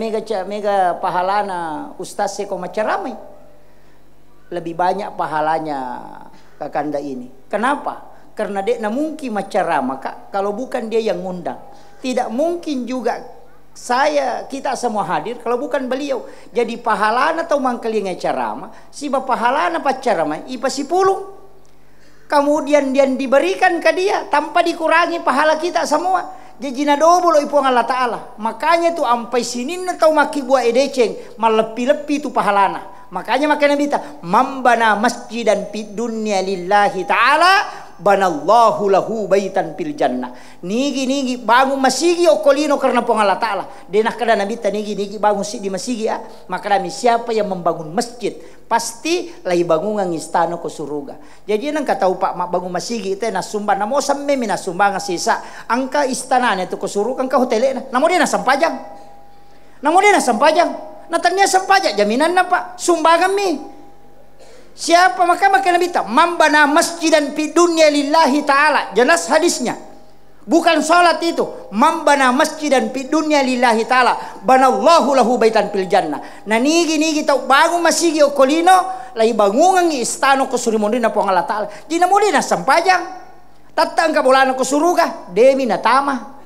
mega pahalana ustaz seko macaramai. Lebih banyak pahalanya kakanda ini. Kenapa? Karena dia mungkin macarama, Kak, kalau bukan dia yang ngundang. Tidak mungkin juga kita semua hadir kalau bukan beliau. Jadi pahalana atau mangkelinga carama, si pahalana pacarama ipa si pulung. Kemudian dia diberikan ke dia tanpa dikurangi pahala kita semua. Jadi nadobolo ipuang Allah Ta'ala. Makanya tu ampai sinin atau maki buah edeceng malepi-lepi tu pahalana. Makanya Nabi ta mambana masjidan fid dunya lillahi ta'ala banallahu lahu baitan fil jannah. Nigi bangun masigi okolino karena pong Allah Ta'ala. Denah kada Nabi ta nigi bangun di masigi ya. Maka kami siapa yang membangun masjid pasti lagi bangungan istana ke surga. Jadi nang katahu Pak bangun masigi itu nasumban namo samme mina sumbang sisa angka istana itu ke surga angka hotelnya. Namo dia nasampajang. Natanya sampajak jaminan na Pak sumbangan mi. Siapa maka Nabi ta mambana masjidan fi dunya lillahi ta'ala. Jelas hadisnya. Bukan salat itu. Mambana masjidan fi dunya lillahi ta'ala banallahu lahu baitan fil jannah. Nah nigi tau bangun masigi okolino lagi bangungan istana ko surimondina po Allah Ta'ala. Dina mo na sampajang. Tatang ka bolana ko suruga demi na tama.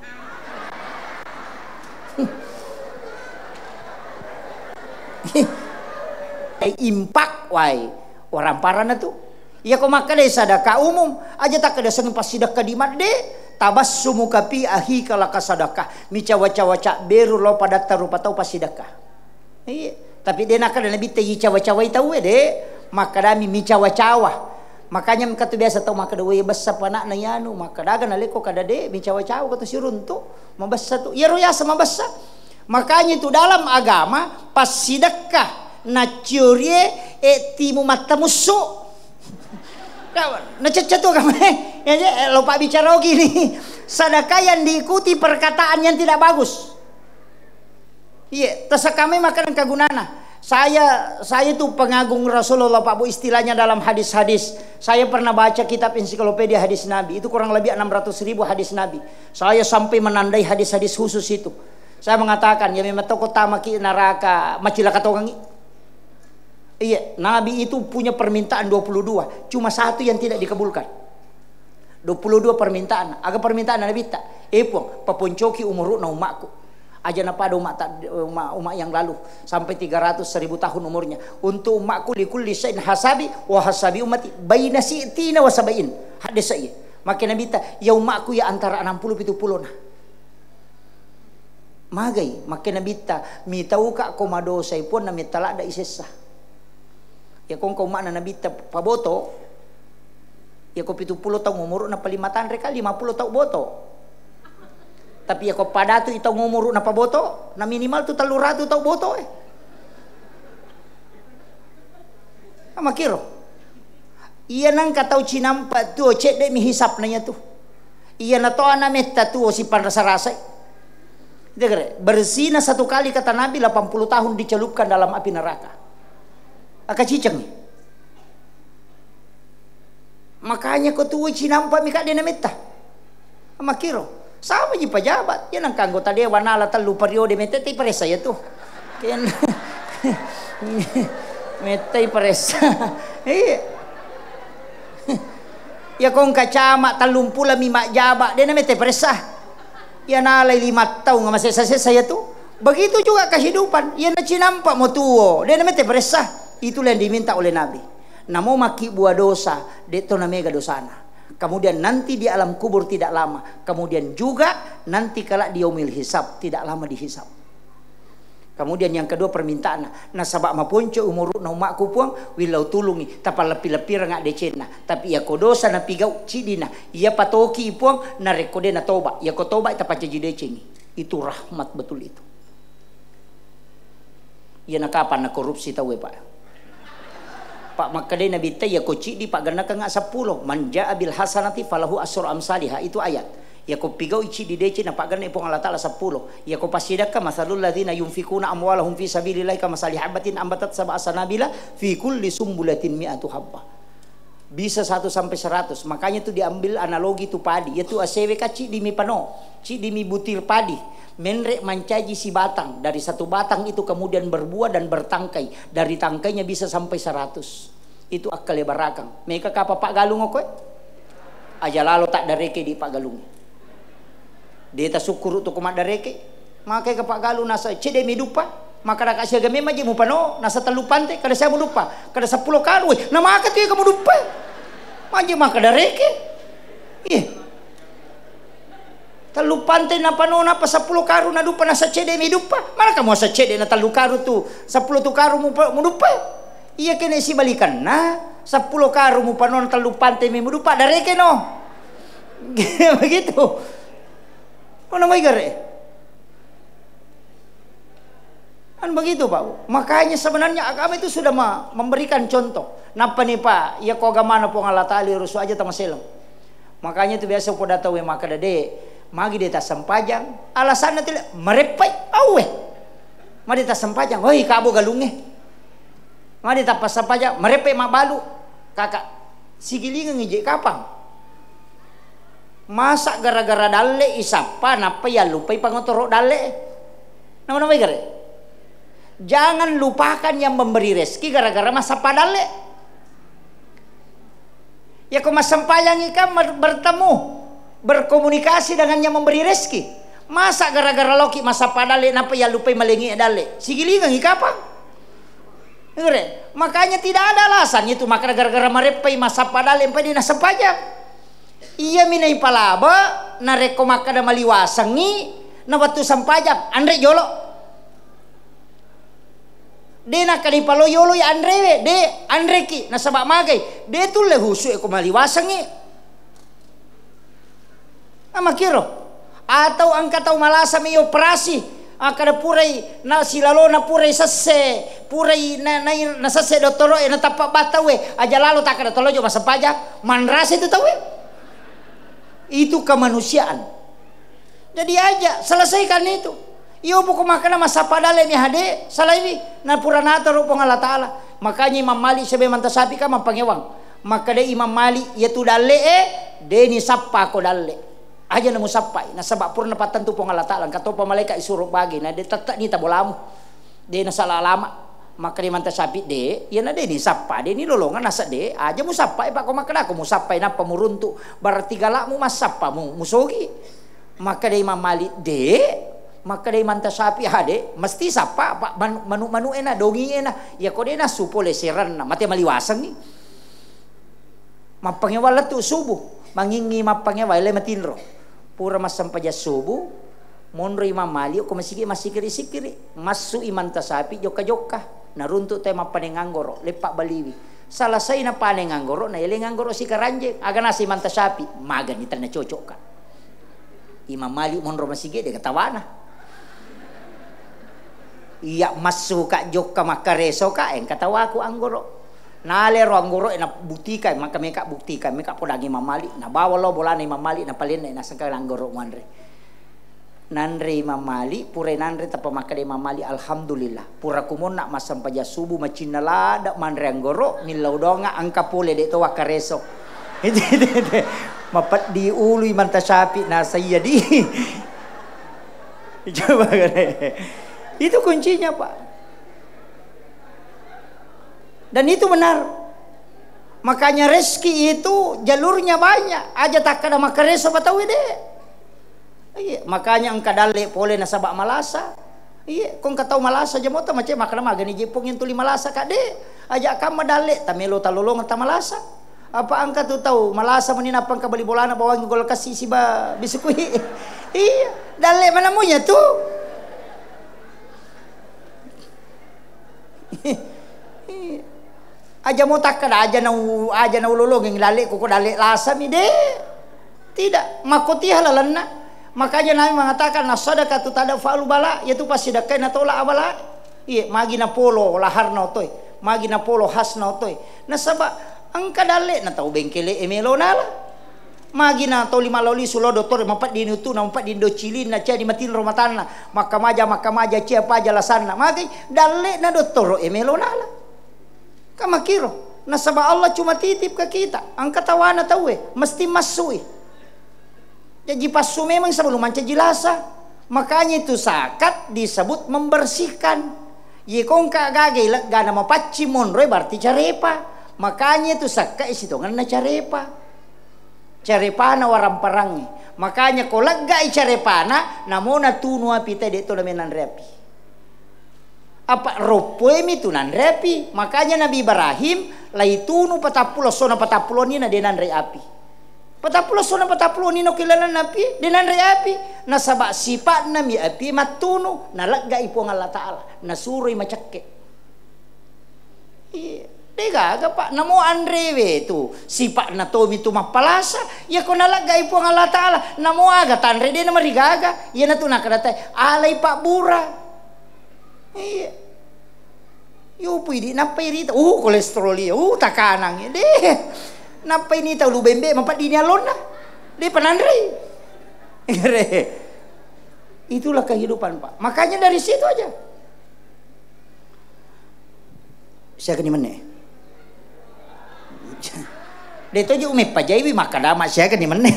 Impak wai orang parana tuh. Ya kau makan deh sedekah umum aja tak ada seneng pas sedekah di made tabas sumukapi ahi kalau kasadakah mica waca beru lo pada tarupa tahu pas sedekah. Iya, tapi dia nak ada lebih tinggi cawa-cawa itu deh maka dami mica wacawa. Makanya kata biasa tahu maka dewe besar panak na yanu maka dagan aleko kada de mica wacawa kata surun tuh mabessa tuh ya roya sama besar. Makanya itu dalam agama pas sedekah nacurie timu mata musuh. Nacet tuh kamu. Ya lupa bicara gini. Sedekah yang diikuti perkataan yang tidak bagus. Iya, tasakame makanan kagunana. Saya itu pengagung Rasulullah Pak Bu, istilahnya dalam hadis-hadis. Saya pernah baca kitab ensiklopedia hadis Nabi. Itu kurang lebih 600.000 hadis Nabi. Saya sampai menandai hadis-hadis khusus itu. Saya mengatakan ya memang toko tamaki neraka macila katogangi. Iya, Nabi itu punya permintaan 22, cuma satu yang tidak dikabulkan. 22 permintaan, agak permintaan Nabi tak. Epong papuncoki umur na umakku. Aja pada umat yang lalu sampai 300.000 tahun umurnya. Untuk umakku likulli syai'in hasabi wa hasabi ummati baina si'tina wa sabain. Hadis saya. Maka Nabi tak ya umakku ya antara 60 70 nah. Magai maka Nabi tak mi tahu ka komado saya pun na mi talak da isessa. Ya kong kau makna Nabi paboto ya ko 70 tahun umur na palimatan reka 50 tahun boto. Tapi ya ko pada tu ito umur na paboto na minimal tu 300 tahun boto Amakiro. Iya nang katau cinampa tu cek de mi hisap nanya tu. Iya na to ana metta tu si panrasa-rasa. Dengar, berzina satu kali kata Nabi 80 tahun dicelupkan dalam api neraka. Akacicang. Makanya kau tuwi cinampa mika dia namita. Amakiro. Sama je pejabat. Yan ang kanggota dewan nala telu periode metete presa ya tuh. Ken metei presa. Iya. Ya kong kacama talumpula mima jaba dia namete presa. Ya nalai 5 tahun masih saya tuh. Begitu juga kehidupan. Ya na cinampa mo tuwo. Dia namete presa. Itulah yang diminta oleh Nabi. Namo maki buah dosa, deto namega dosana. Kemudian nanti di alam kubur tidak lama. Kemudian juga nanti kala di yaumil hisab tidak lama dihisab. Kemudian yang kedua permintaan. Nasabak maponco umur na umakku puang wilau tulungi tapal lepi-lepi rengak decena. Tapi ya kodosa na pigau cidina. Ya patoki puang na rekode na toba. Ya ko toba tapaca jidecengi. Itu rahmat betul itu. Ya na kapan na korupsi tahu Pak. Pak makadai Nabi ya koci di pak gana kanga 10 manja abil hasanati falahu asyru amsalihah itu ayat ya ko pigau ici di dece na pak gana ipong Allah Taala 10 ya ko pasidaka masalul ladzina yunfikuna amwalahum fi sabilillahi kamasalih habatin ambatat sab'a sanabila fi kulli sumbulatin mi'atu habba Bisa 1 sampai 100. Makanya itu diambil analogi itu padi. Yaitu asewe kaci dimi pano, ci dimi butir padi. Menrek mancaji si batang. Dari satu batang itu kemudian berbuah dan bertangkai. Dari tangkainya bisa sampai 100. Itu akal barakang. Mereka kapa Pak Galung oke? Aja lalu tak dareke di Pak Galung. Dia tak syukur untuk kumat dareke. Maka ke Pak Galung nasa cede medupa. Maka nak kasih agama maji mu pano nasa telu pante kada saya mudupa kada 10 karu na maka tu kamu dupa maji maka dareke iya telu pante na pano na pa 10 karu na dupa nasa cede mi dupa mana kamu sa cede na telu karu tu 10 tu karu mu dupa iya kene si balikan na 10 karu mu pano na telu pante mi mudupa dareke no begitu mana mai gare. Kan begitu Pak. Makanya sebenarnya agama itu sudah memberikan contoh. Napa nih Pak? Ya kau agama na po ngalatali rusu aja tama selang. Makanya itu biasa po datawe maka dade magi deta sempajang. Alasannya tidak merepai awe. Madi ta sempajang. Hoi kabo galunge. Madi ta pas sempajang merepai mabalu. Kakak sigilingan ngije kapang. Masa gara-gara dalle isapa napa ya lupai pangotoro dalle. Nama-nama gare. Jangan lupakan yang memberi rezeki gara-gara masa padale. Ya kau mas sempayang ikan bertemu, berkomunikasi dengan yang memberi rezeki. Masa gara-gara loki masa padale napa ya lupai malengi dale. Sigilingan ikapang. Makanya tidak ada alasan itu maka gara-gara marepai masa padale empai dina sempayang. Iya minai palaba na reko maka da maliwasangi na waktu sempayang andre jolo. De nak kali palo yolo ya Andre de Andre ki na sabak magai de tu le husu ko maliwasangi ama kiro atau angka tau malasa mi operasi akada purai na silalo na purai sase purai na sase doktoro na tapak batawe aja lalu tak ada tolojo masa pajak manrasa itu tahu itu kemanusiaan jadi aja selesaikan itu. Iyo buku makan masa padale ni hade salah ini na puranata rupong Allah Ta'ala. Makanya Imam Malik sebe mantasapi ka mampangewang. Maka de Imam Malik yaitu dalle de ni sappa ko dalle. Aja namu sappai na sabak purna patan tu pong Allah Ta'ala kato pa malaikat isuruh bagi na de tatak ni tabolamu. De na salah lama. Maka de mantasapi de ya na de ni sappa de ni lolongan nasa de aja mu sappai pak ko makan aku mu sappai na pamuruntu berarti galak mu mas sappa mu musogi. Maka de Imam Malik de maka dari manta sapi hade mesti sapa pak manu ena dongi ena ya kode na supo leseran na mate maliwasan ni mapangewala tu subuh mangingi mapangewala matinro pura masam paja subuh monro Imam Malik ko masikiri masu imanta sapi joka naruntu te mapanenganggoro lepak baliwi salah say na panenganggoro na elenganggoro si karanje aga na si manta sapi magan ni na cocok ka Imam Malik monro masige de katawana. Iya masuk kak joka makareso kak katawa aku anggoro nalero anggoro na buktikan maka mereka buktikan mereka podagi Imam Malik na bawa lo bola Imam Malik na palin na sangka anggoro mandre nandre Imam Malik pura nandre tapa maka Imam Malik alhamdulillah pura kumon nak masam paja subuh macina lada mandre anggoro milau donga angka pole de to wakareso mapat di ulu manta sapi na saya di coba kare. Itu kuncinya Pak. Dan itu benar. Makanya rezeki itu jalurnya banyak. Aja tak ada makareso batawi deh. Iya, makanya engka dalle pole na sabak malasa. Iya, kong katau malasa aja mota macam makna magani jepong yang tuli malasa kak deh. Aja kam dalle tamelo talolong ta malasa. Apa angka tu tahu malasa menina pang ka bali bolana bawang gol kasih siba bisukui. Iya, dalle mana munya tuh. Aja mau tak kada aja na ululong yang dalik kuku dalik lasam ide tidak makoti halalanna makanya Nabi mengatakan nasadaka tu tada fa'alu bala yaitu pasti dakai na tola abala iya magi na polo lahar na otoy magi na polo has na otoy nasaba angka dalik na tau bengkele emelo nala magi na to lima loli sulo doktor mapat di nutu na mapat di docilin na cia di matin romatana maka maja cia pa jalasanna magi dalik na doktor emelo nala kamakiro Nasabah Allah cuma titip ke kita. Angkat tawana tahu mesti masuk. Jadi pasu memang sebelum manca jelasa. Makanya itu sakat disebut membersihkan. Ye kong kagage gana mapaci monroy berarti carepa. Makanya itu sakat isi tongan na carepa. Carepana waram parangi. Makanya ko lagga carepana namona tunu api tadi itu namenan repi. Apa ropoemi tu nan repi. Makanya Nabi Ibrahim lai tunu patapulo sona patapulo ni na denan re api. Patapulo sona patapulo ni no kilanan api denan re api. Nasaba sifat nami api matunu nalagga ipong Allah Ta'ala. Nasuri macakke. Dega pak namo andrewe tu sifat na tomi tu mapalasa ya ko nalagga ipong Allah Ta'ala namo aga tanre de na marigaga ya na tu nakadata alay pak bura. Iya. Yupo di napay rito. Kolesterol iya. Takanang. Di. Napay ni tau lubembe mapat di alon na. Di panandre. Itulah kehidupan, Pak. Makanya dari situ aja. Saya kini mana? Dia tu je umeh pajaiwi makadama saya kini mana?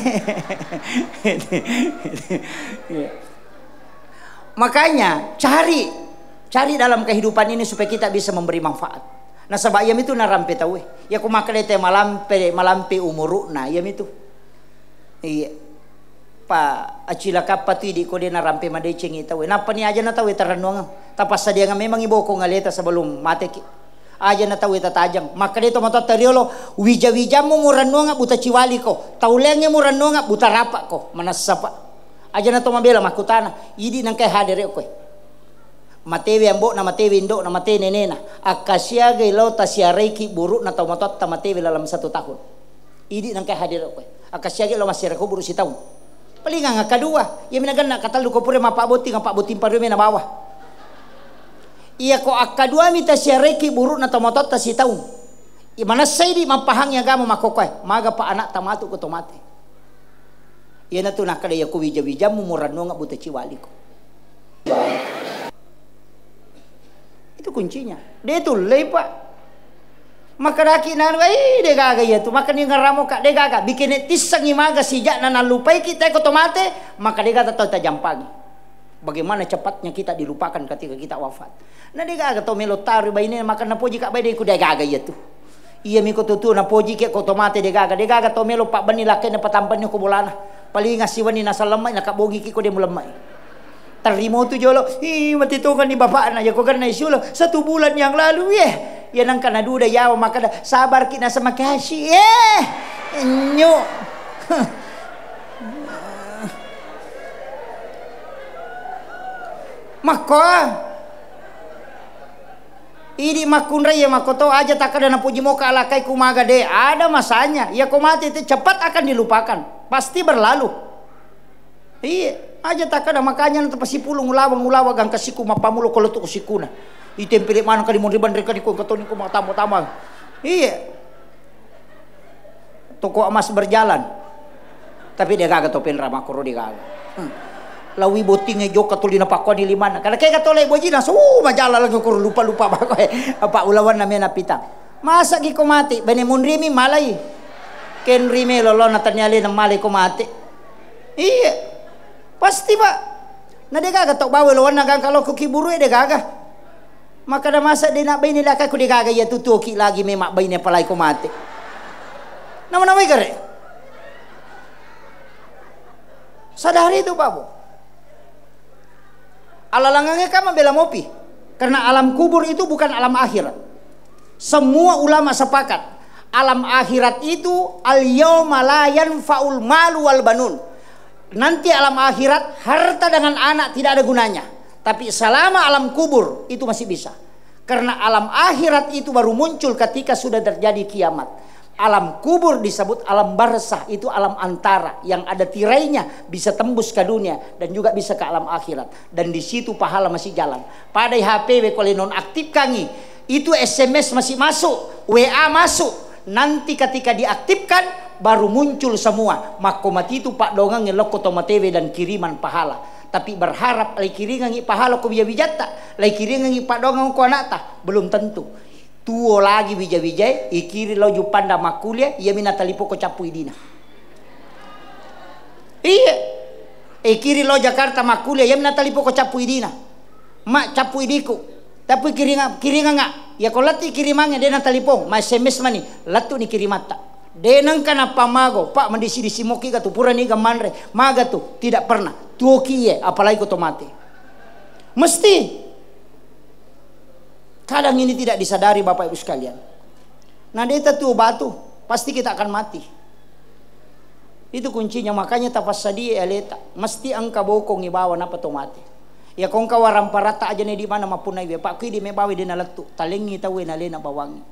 Makanya cari dalam kehidupan ini supaya kita bisa memberi manfaat. Nah sebab yam itu narampe tahu ya aku makan teh malampe umuruna yam itu. Iya. Pa acila kapati di ko dia narampe madeceng tahu. Napa ni aja na tahu taranong. Tapas dia nga memang ibo ko ngaleta sebelum mate ki. Aja na tahu tatajang. Maka dia to mata teriolo wija-wija mo muranong buta ciwali ko. Taulenge muranong buta rapa ko. Manasapa. Aja na to mabela makutana. Idi nang kay hadir ko. Matewi ambo na matewi indo na mate nenena akasia gelo tasia reiki buruk na taumatot ta matewi dalam 1 tahun. Idi nang kay hadir ko. Akasia gelo masih ko buruk si tahun. Palingan nga kadua, iya minagan na katalu ko pure mapabuti nga pabutin parume na bawah. Iya ko akadua mita siya reiki buruk na taumatot ta si tahun. Iya mana say di mapahang ya gamo makokoy. Maga pa anak tamatu ko tomate. Iya na tu nakadaya ko wija-wija mumurano nga buta ciwali ko. Itu kuncinya. Dia itu lepak. Maka daki na de gaga ya tu. Maka ni ngaramo ka de gaga bikin tisang imaga sijak na nalupai kita ko tomate, maka de gaga tahu tajampagi. Bagaimana cepatnya kita dilupakan ketika kita wafat. Nah de gaga to melotari baine maka na poji ka baide ku de gaga ya tu. Iya mi ko tutu na poji ke ko tomate de gaga to melo pak bani lake na patampan ko bolana. Paling ngasiwani na salamay na kabogi ki ko de mulamay. Terima tu jolo, mati tu kan ni bapak na, ya kau kan na isulo 1 bulan yang lalu ya nang kana duda yawa maka sabar kita sama kasih nyo. Maka ini makunra ya makoto aja tak ada na puji moka alakai kumaga de ada masanya ya kau mati itu cepat akan dilupakan pasti berlalu. Iya aja tak ada makanya nanti pasti pulung ulawa gang kasiku mapamulo kalau tu kusikuna itempel mana kali mau riban reka di ko katoni ko tamu-tamu. Iya toko emas berjalan tapi dia kagak topen ramah koro dia kagak lawi botingnya jok katulina pakoni limana kada kayak katolay bojina majala lagi koro lupa apa ulawan namanya napitang masa gi ko mati bane munrimi malay ken rime lolo natanyali ng malay ko mati. Iya pasti pak. Nah dia gaga tok bawa lawan nagang kalau kuki buru dia gaga. Maka dah masa dia nak bayi ni lakai ku dia gaga ya tutuki lagi memak bayi ni palai ku mati. Nama-nama ikare. Sadari itu pak bu. Alalangangnya kama bela mopi. Karena alam kubur itu bukan alam akhirat. Semua ulama sepakat. Alam akhirat itu al-yawma la yanfa'ul malu wal banun. Nanti alam akhirat harta dengan anak tidak ada gunanya. Tapi selama alam kubur itu masih bisa. Karena alam akhirat itu baru muncul ketika sudah terjadi kiamat. Alam kubur disebut alam barzah, itu alam antara yang ada tirainya bisa tembus ke dunia dan juga bisa ke alam akhirat. Dan di situ pahala masih jalan. Pada HP kalau non aktif kangi itu SMS masih masuk, WA masuk. Nanti ketika diaktifkan baru muncul semua makomati itu pak dongang ngelok tomatewe dan kiriman pahala. Tapi berharap lai kiringan pahala ko biya bijata, lai kiringan pak dongang ko anata belum tentu. tuo lagi bija-bija ikiri lo jupanda makulia ia mina talipo ko capu idina. Iya. Ikiri lo Jakarta makulia ia mina talipo ko capu idina. Mak capu idiku. Tapi kiringa nga. Ya ko lati kirimangnya dena talipong. Ma SMS mani latu ni kirimata. Denang kana pamago pak mendisi-disi moki gatu pura ni gamanre maga tu tidak pernah. Tuo kiye apalagi ko tomate. Mesti. Kadang ini tidak disadari Bapak Ibu sekalian. Nah deta tuh batu, pasti kita akan mati. Itu kuncinya, makanya tapassadi eleta. Mesti angka bokong ibawa napa to mati. Ya kong kawaram parata aja nih di mana mapunai be Pak kui di mebawi dina letu. Talengi tahu na lena bawangi.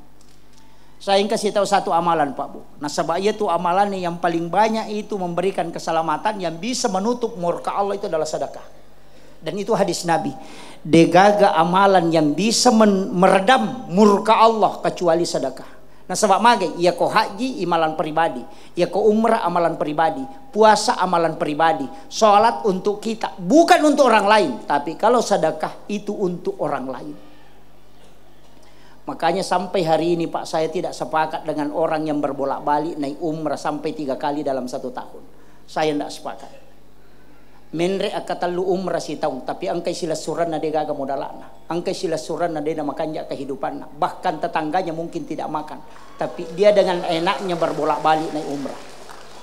Saya kasih tahu satu amalan Pak Bu. Nah sebab itu amalan yang paling banyak itu memberikan keselamatan yang bisa menutup murka Allah itu adalah sedekah. Dan itu hadis Nabi. Degaga amalan yang bisa meredam murka Allah kecuali sedekah. Nah sebab magai, ya ko haji amalan pribadi, ya ko umrah amalan pribadi, puasa amalan pribadi, sholat untuk kita, bukan untuk orang lain. Tapi kalau sedekah itu untuk orang lain. Makanya sampai hari ini Pak, saya tidak sepakat dengan orang yang berbolak-balik naik umrah sampai 3 kali dalam 1 tahun. Saya tidak sepakat. Menre akatalu umrah si tahu, tapi angkai sila suran na degaga modalana, angkai sila suran na dena makannya kehidupanna, bahkan tetangganya mungkin tidak makan, tapi dia dengan enaknya berbolak-balik naik umrah.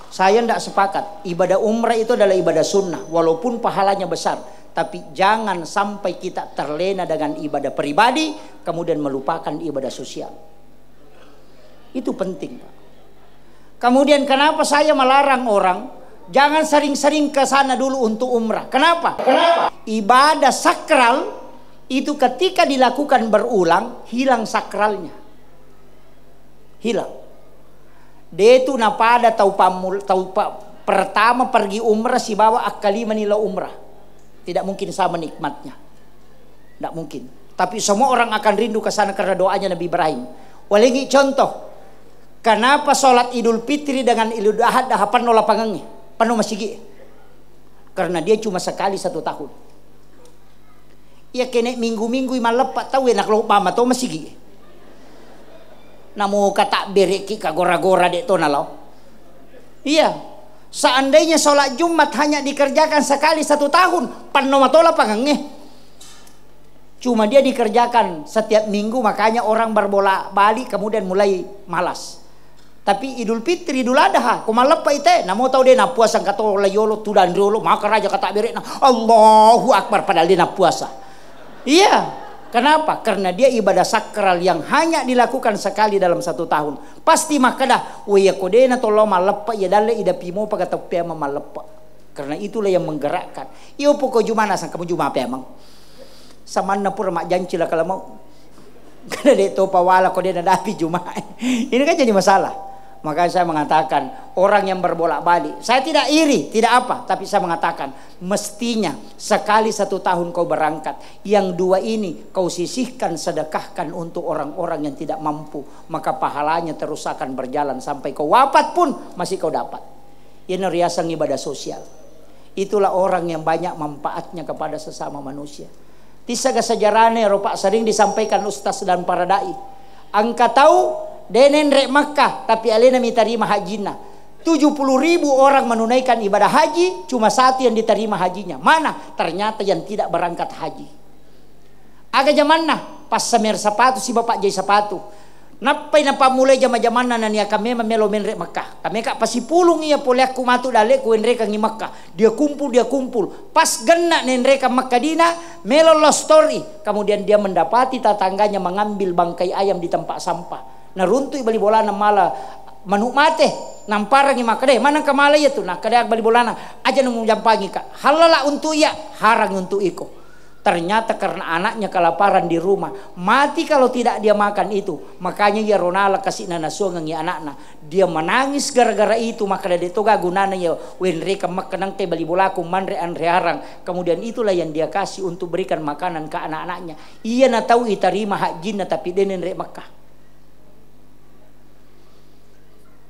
Saya tidak sepakat. Ibadah umrah itu adalah ibadah sunnah, walaupun pahalanya besar, tapi jangan sampai kita terlena dengan ibadah pribadi, kemudian melupakan ibadah sosial. Itu penting Pak. Kemudian kenapa saya melarang orang jangan sering-sering ke sana dulu untuk umrah. Kenapa? Ibadah sakral itu ketika dilakukan berulang hilang sakralnya. Hilang. Dia itu napada pertama pergi umrah si bawa akali menila umrah. Tidak mungkin sama nikmatnya. Tidak mungkin. Tapi semua orang akan rindu ke sana karena doanya Nabi Ibrahim. Walingi contoh. Kenapa sholat Idul Fitri dengan Idul Adha dahapan nolak pangangnya? Penuh masih karena dia cuma sekali 1 tahun. Ia kena minggu-minggu imam lepat tahu enak lo mama tahu masih namo kata bereki ka gora-gora dek to nalau. Iya. Seandainya sholat Jumat hanya dikerjakan sekali 1 tahun, penuh matola pangangnya. Cuma dia dikerjakan setiap minggu, makanya orang berbolak-balik kemudian mulai malas. Tapi Idul Fitri, Idul Adha, kumalepa ite, namo tahu dia na puasa kato layolo tudan dulu, maka raja kata beri na Allahu Akbar padahal dia na puasa. Iya, kenapa? Karena dia ibadah sakral yang hanya dilakukan sekali dalam 1 tahun. Pasti maka dah, waya kodena tolo malepa ya dalle ida pimo pagata pema malepa. Karena itulah yang menggerakkan. Iyo poko jumana sang kamu juma apa emang? Samanna pura mak janji lah kalau mau. Karena dia topa wala kodena dapi juma. Ini kan jadi masalah. Maka saya mengatakan orang yang berbolak-balik, saya tidak iri, tidak apa, tapi saya mengatakan mestinya sekali 1 tahun kau berangkat, yang 2 ini kau sisihkan sedekahkan untuk orang-orang yang tidak mampu, maka pahalanya terus akan berjalan sampai kau wafat pun masih kau dapat. Ini riasan ibadah sosial. Itulah orang yang banyak manfaatnya kepada sesama manusia. Tisaga sejarahnya Eropa sering disampaikan ustaz dan para dai. Angka tahu denen rek Makkah tapi alena diterima hajina. 70.000 orang menunaikan ibadah haji, cuma 1 yang diterima hajinya. Mana? Ternyata yang tidak berangkat haji. Aga zamanna pas semer sepatu si bapak jai sepatu. Napai napa mulai zaman-zaman na niya kami memelo menrek Makkah. Kami kak pasipulung iya boleh aku matu dale ku enreka ngi Makkah. Dia kumpul. Pas genna nenreka Makkah dina melo lost story. Kemudian dia mendapati tetangganya mengambil bangkai ayam di tempat sampah. Nah runtuh bali bolana mala manuk mate nampara ngi Makkah deh. Mana kamala ya tu nah kada bali bolana aja nunggu jampangi kak. Halala untuk iya harang untuk iko. Ternyata karena anaknya kelaparan di rumah, mati kalau tidak dia makan itu. Makanya ya Ronala kasih nanaso ngangi anakna. Dia menangis gara-gara itu, maka dia toga gunana ya wenreka makanang te bali bolaku manre andre harang. Kemudian itulah yang dia kasih untuk berikan makanan ke anak-anaknya. Ia na tahu itarima hak jinna tapi denen rek Makkah.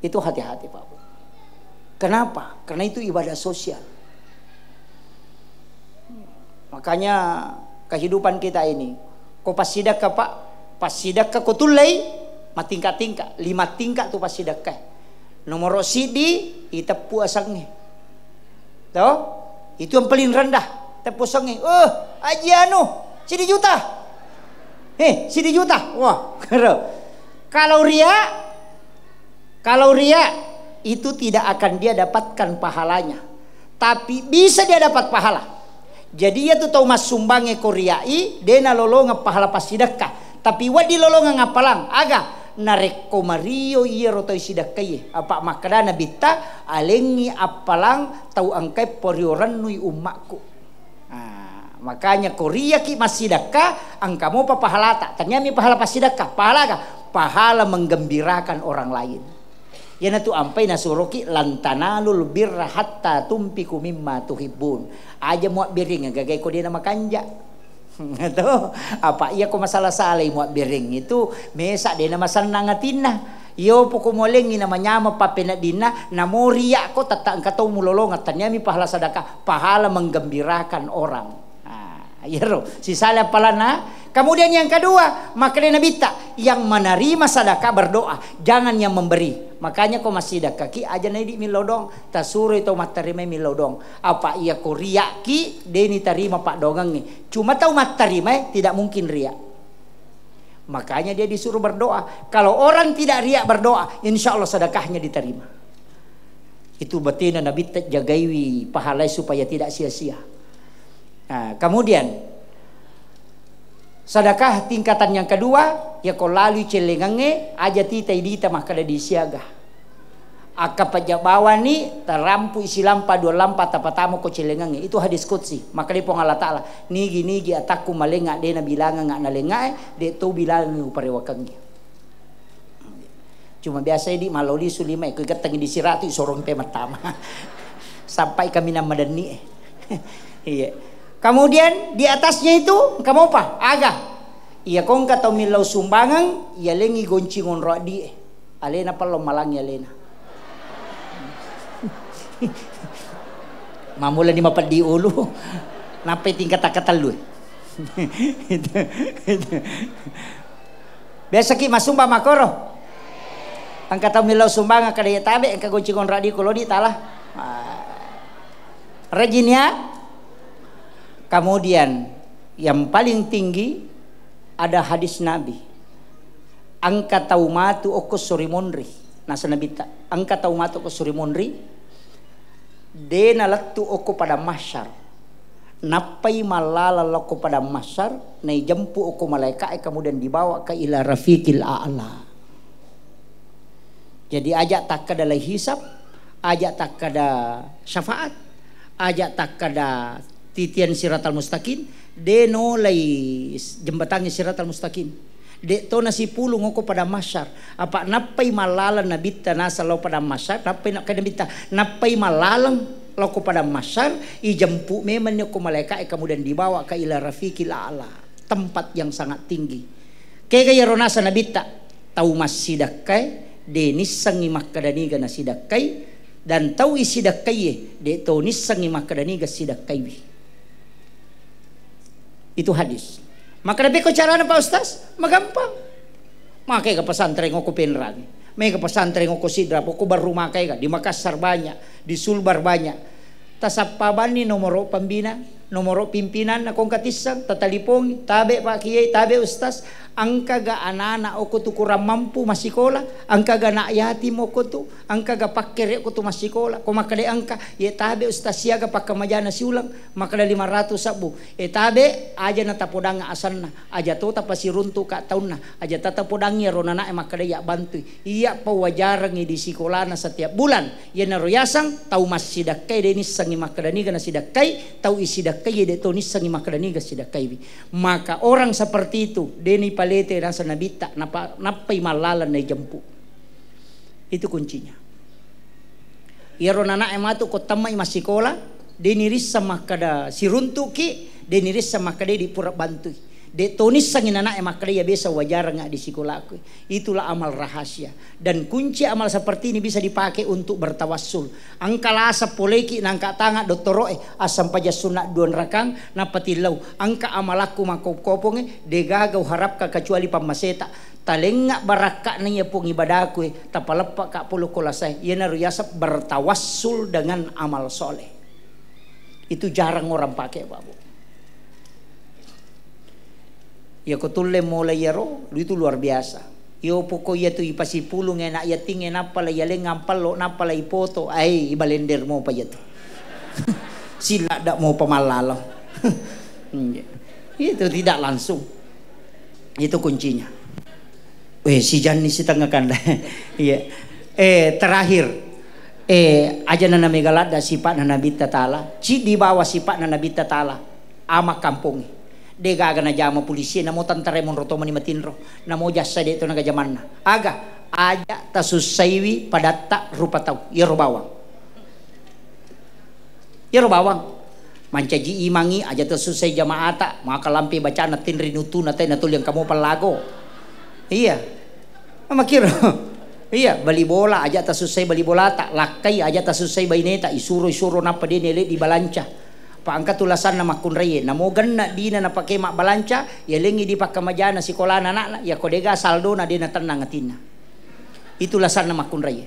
Itu hati-hati Pak. Kenapa? Karena itu ibadah sosial. Makanya kehidupan kita ini, kau pasidak ke Pak, pas sidakah ko tulay matingkat-tingkat 5 tingkat tu pas sidakah nomor sidi itapu asangnya tahu itu yang paling rendah tapu asangnya aji sidi juta sidi juta wah kalau ria itu tidak akan dia dapatkan pahalanya tapi bisa dia dapat pahala. Jadi ia tu tahu mas sumbangnya koriai dena lolonga pahala pasidakah tapi wadi lolonga ngapalang aga nareko mario iya rotoi sidakah apa makadana bitta alengi apalang tahu angkai porioran nui umakku makanya korea ki masidakah angkamu pa pahala tak tanyami pahala pasidakah pahala ka pahala menggembirakan orang lain. Yana tu ampai nasuroki lantanalul birra hatta tumpiku mimma tuhibbun. Aja muak biring gagay ko dia nama kanja. Tuh, apa iya ko masalah salay muak biring itu mesa dia nama sanangatina. Yo poko moleng ina manyama papena dina namoria ko tatang katau mulolongat tanyami pahala sedekah pahala menggembirakan orang. Yero si salah palana. Kemudian yang kedua makanya nabita yang menerima sedekah berdoa jangan yang memberi. Makanya kau masih sedekah ki aja nadi milodong tasuri itu matarima milodong apa ia ko riak ki deni tarima pak dongang ni cuma tahu matarima tidak mungkin riak. Makanya dia disuruh berdoa. Kalau orang tidak riak berdoa insya Allah sedekahnya diterima. Itu betina nabi jagaiwi pahalai supaya tidak sia-sia. Nah, kemudian sedekah tingkatan yang kedua ya kau lalu celengange aja tita idita makada disiaga aka pajabawa ni terampu isi lampa 2 lampa tapatamu ko celengange itu hadis qudsi maka di pong Allah Ta'ala nigi ataku malenga dena bilanga ngak nalenga de to bilang uparewakangi cuma biasa di maloli sulima ko gatang di siratu sorong tema tama sampai kami nama madani iya. Kemudian di atasnya itu kamu apa? Aga. Iya kong kata milau sumbangan, iya lengi goncingon rodi. Alena palo malang ya lena. Mamula di mapat di ulu. Napai tingkat kata lu. Biasa ki masumba makoro. Angkat tau milau sumbangan kadaya tabe angka goncingon rodi kulo di talah. Reginia. Kemudian yang paling tinggi ada hadis Nabi. Angka taumatu okos surimonri. Nasa Nabi ta. Angka taumatu okos surimonri. Dena latu oko pada masyar. Napai malala loko pada masyar. Nai jempu oko malaikat kemudian dibawa ke ila rafiqil a'la. Jadi ajak tak kada lai hisab, ajak tak kada syafaat, ajak tak kada titian siratal mustaqim deno lay jembatannya siratal mustaqim de to nasi pulung ngoko pada masyar apa napai malalan nabita nasa lo pada masyar napai nak nabita napai malalang loko pada masyar i jempu memang ko malaikat kemudian dibawa ke ila rafiqil a'la tempat yang sangat tinggi kaya ronasa nabita tau masidakai denis sangi makadaniga nasidakai dan tau isidakai de to nisangi makadaniga sidakai. Itu hadis. Maka nabi ko cara na Pak Ustaz? Magampang. Makai ka pesantren ko penrang. May ka pesantren ko sidra ko baru makai ka di Makassar banyak, di Sulbar banyak. Tasapaban ni nomoro pambina, nomoro pimpinan na kong katisang tatalipong tabe Pak Kiai, tabe Ustaz. Angka ga anak-anak oko tu kurang mampu masikola, angka ga nak yatim oko tu, angka ga pakai oko tu masikola. Ko makade angka ye tabe Ustaz siaga pakai majana siulang, makada 500 sabu. Tabe aja na tapodang asanna, aja to tapasi runtu ka taunna, aja tata podangnya ronana makada ya bantu. Iya pa wajarang di sekolahna setiap bulan. Ye na royasang tau masidakai denis sangi makada niga na sidakai, tau isidakai ye de to nis sangi makada niga sidakai. Maka orang seperti itu deni palete rasa nabita napai malalan na jempu. Itu kuncinya. Iro nana ematu ko tamay masikola deniris sama kada siruntu ki deniris sama kada di pura bantu De tonis sangin anak emak dia bisa wajar nggak di sekolahku. Itulah amal rahasia. Dan kunci amal seperti ini bisa dipakai untuk bertawassul. Angka asa poleki nangka tanga doktoroe asam paja sunat duan rakang napatilau. Angka amalaku makop-koponge degagau harapka kecuali pamaseta. Talengak barakak nanya pung ibadahku tapalepak kak puluh kolasai. Ia naruyasa bertawassul dengan amal soleh. Itu jarang orang pakai babu. Ya kotulle mulai yaro, itu luar biasa. Yo poko ya tu ipasi pulung enak ya ting enak pala ya lengan palo napala ipoto, ai ibalender mo pa ya tu. Sila dak mau pemalalo. Itu tidak langsung. Itu kuncinya. Si Jani si tengah kanda. Iya. Terakhir. Aja nana megalada sifat nana bita ta'ala. Ci di bawah sifat nana bita ta'ala. Ama kampung. Dega aga na jama polisi namo tantare mon roto mani matinro namo jasa de to naga jamanna aga aja tasusaiwi padatta rupa tau yero bawang mancaji imangi aja tasusai jamaata maka lampi bacana tinri nutu nate natul yang kamu palago iya makiro iya bali bola aja tasusai bali bola tak lakai aja tasusai baineta isuro napa de nele di balanca paangkat tulasan nama kunreye namo ganna dina na pake mak balanca ya lengi di pakamajana sekolah anak ya kodega saldo na dina tenang atina itu lasan nama kunreye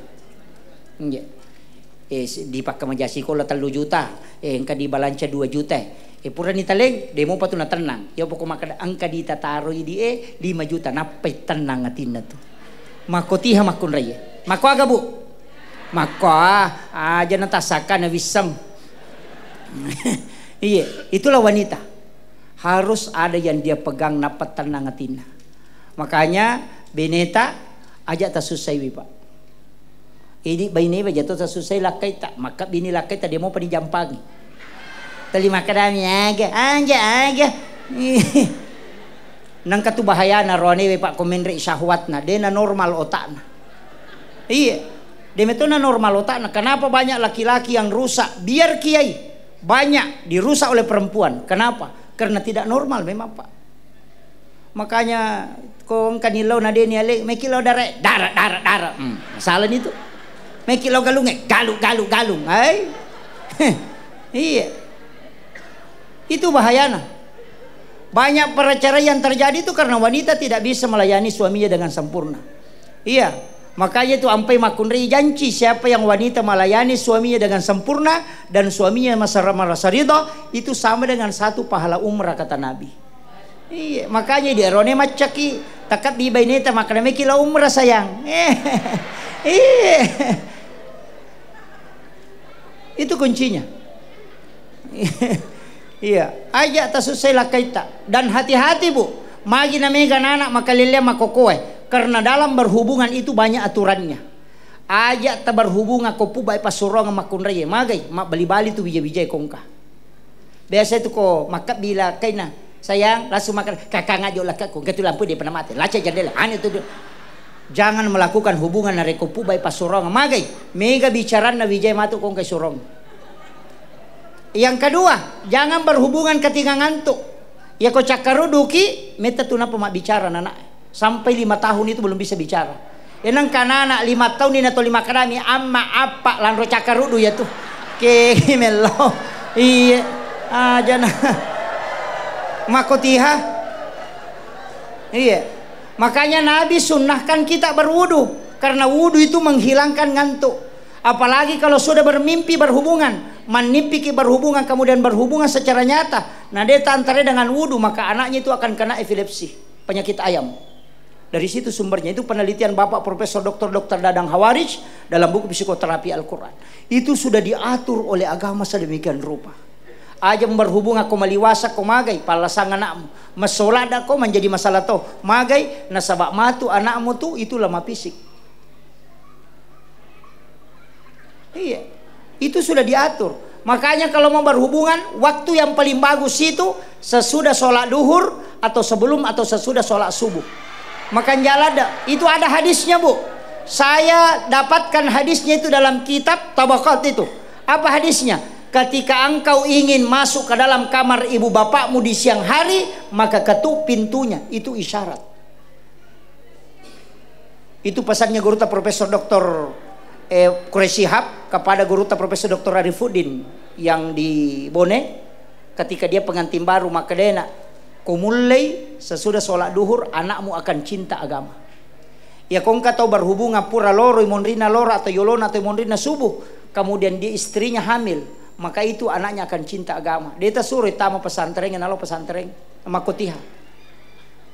di pakamaja sekolah 3 juta engka di balanca 2 juta pura ni taleng demo patuna tenang ya pokok maka angka di tataro di 5 juta napai tenang atina tu makotiha mak kunreye mako aga bu mako aja natasaka na wisang. Iya, itulah wanita. Harus ada yang dia pegang napat tenang atina. Makanya beneta aja tak susai pak. Ini bayi aja tak susai lakai tak. Maka bini lakai tak dia mau pergi jampangi. Terima kadamnya aja. Nang katu bahaya na rone pak komendri syahwatna. Dia na normal otakna. Iya, dia metona normal otakna. Kenapa banyak laki-laki yang rusak? Biar kiai. Banyak dirusak oleh perempuan. Kenapa? Karena tidak normal memang pak. Makanya kong kanilau nadeni ale mekilau darah. Salah itu. Mekilau galunge galung. Hai. Iya. Itu bahayana. Banyak perceraian terjadi itu karena wanita tidak bisa melayani suaminya dengan sempurna. Iya. Makanya itu ampai makunri janji siapa yang wanita melayani suaminya dengan sempurna dan suaminya merasa ridho itu sama dengan 1 pahala umrah kata Nabi. Iya, makanya dia rone macaki takat di baineta makanya mekila umrah sayang. Iya. Itu kuncinya. Iya, aja tasusai lakaita dan hati-hati bu. Magi namega anak makalilya makokoe. Karena dalam berhubungan itu banyak aturannya. Aja tak berhubungan kopu baik pasurong makunreye magai mak bali-bali tu bijai-bijai kongka. Biasa itu ko maka bila kaina sayang langsung makan kakak ngajo lah kakak ketu lampu dia pernah mati. Laca jendela ane itu. Jangan melakukan hubungan nare kopu baik pasurong magai mega bicara na bijai matu kongka surong. Yang kedua, jangan berhubungan ketika ngantuk. Ya ko cakaruduki meta tu napa mak bicara nana. Sampai 5 tahun itu belum bisa bicara. Enang kanana 5 tahun ini atau 5 karami amma apa lanro cakarudu ya tuh. Kemelo. Iya. Aja nah. Makotiha. Iya. Makanya Nabi sunnahkan kita berwudu karena wudu itu menghilangkan ngantuk. Apalagi kalau sudah bermimpi berhubungan, menipiki berhubungan kemudian berhubungan secara nyata. Nah, dia antara dengan wudu maka anaknya itu akan kena epilepsi, penyakit ayam. Dari situ sumbernya itu penelitian Bapak Profesor Dr. Dadang Hawarij dalam buku psikoterapi Al-Quran. Itu sudah diatur oleh agama sedemikian rupa. Aja berhubung aku maliwasa ko magai palasang anakmu. Masolada ko menjadi masalah to. Magai nasabak matu anakmu tu itu lemah fisik. Iya. Itu sudah diatur. Makanya kalau mau berhubungan waktu yang paling bagus itu sesudah sholat duhur atau sebelum atau sesudah sholat subuh. Makan jalada itu ada hadisnya bu. Saya dapatkan hadisnya itu dalam kitab Tabaqat itu. Apa hadisnya? ketika engkau ingin masuk ke dalam kamar ibu bapakmu di siang hari, maka ketuk pintunya, itu isyarat. Itu pesannya Guruta Profesor Dr. Quraisy Shihab kepada Guruta Profesor Dr. Arifuddin yang di Bone ketika dia pengantin baru. Maka dia nak kumulai sesudah sholat duhur, anakmu akan cinta agama. Ya kau tahu berhubungan pura loro imondrina loro atau yolona atau imondrina subuh, kemudian dia istrinya hamil, maka itu anaknya akan cinta agama. Dia tak suruh tamu pesantren, nalo pesantren sama kotiha.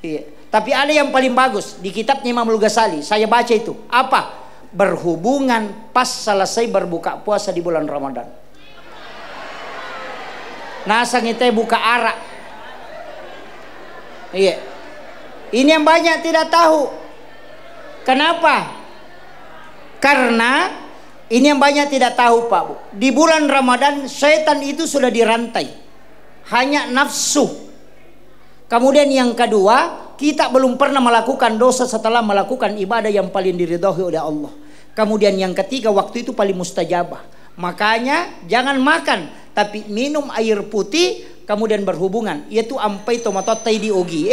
Iya. Tapi ada yang paling bagus di kitabnya Imam Al-Ghazali, saya baca itu. Apa? Berhubungan pas selesai berbuka puasa di bulan Ramadan. Nasang itu buka arak. Iya. Ini yang banyak tidak tahu. Kenapa? Karena ini yang banyak tidak tahu Pak Bu. Di bulan Ramadan setan itu sudah dirantai. Hanya nafsu. Kemudian yang kedua, kita belum pernah melakukan dosa setelah melakukan ibadah yang paling diridhoi oleh Allah. Kemudian yang ketiga, waktu itu paling mustajabah. Makanya jangan makan, tapi minum air putih kemudian berhubungan. Yaitu ampai tomatotai di ogi.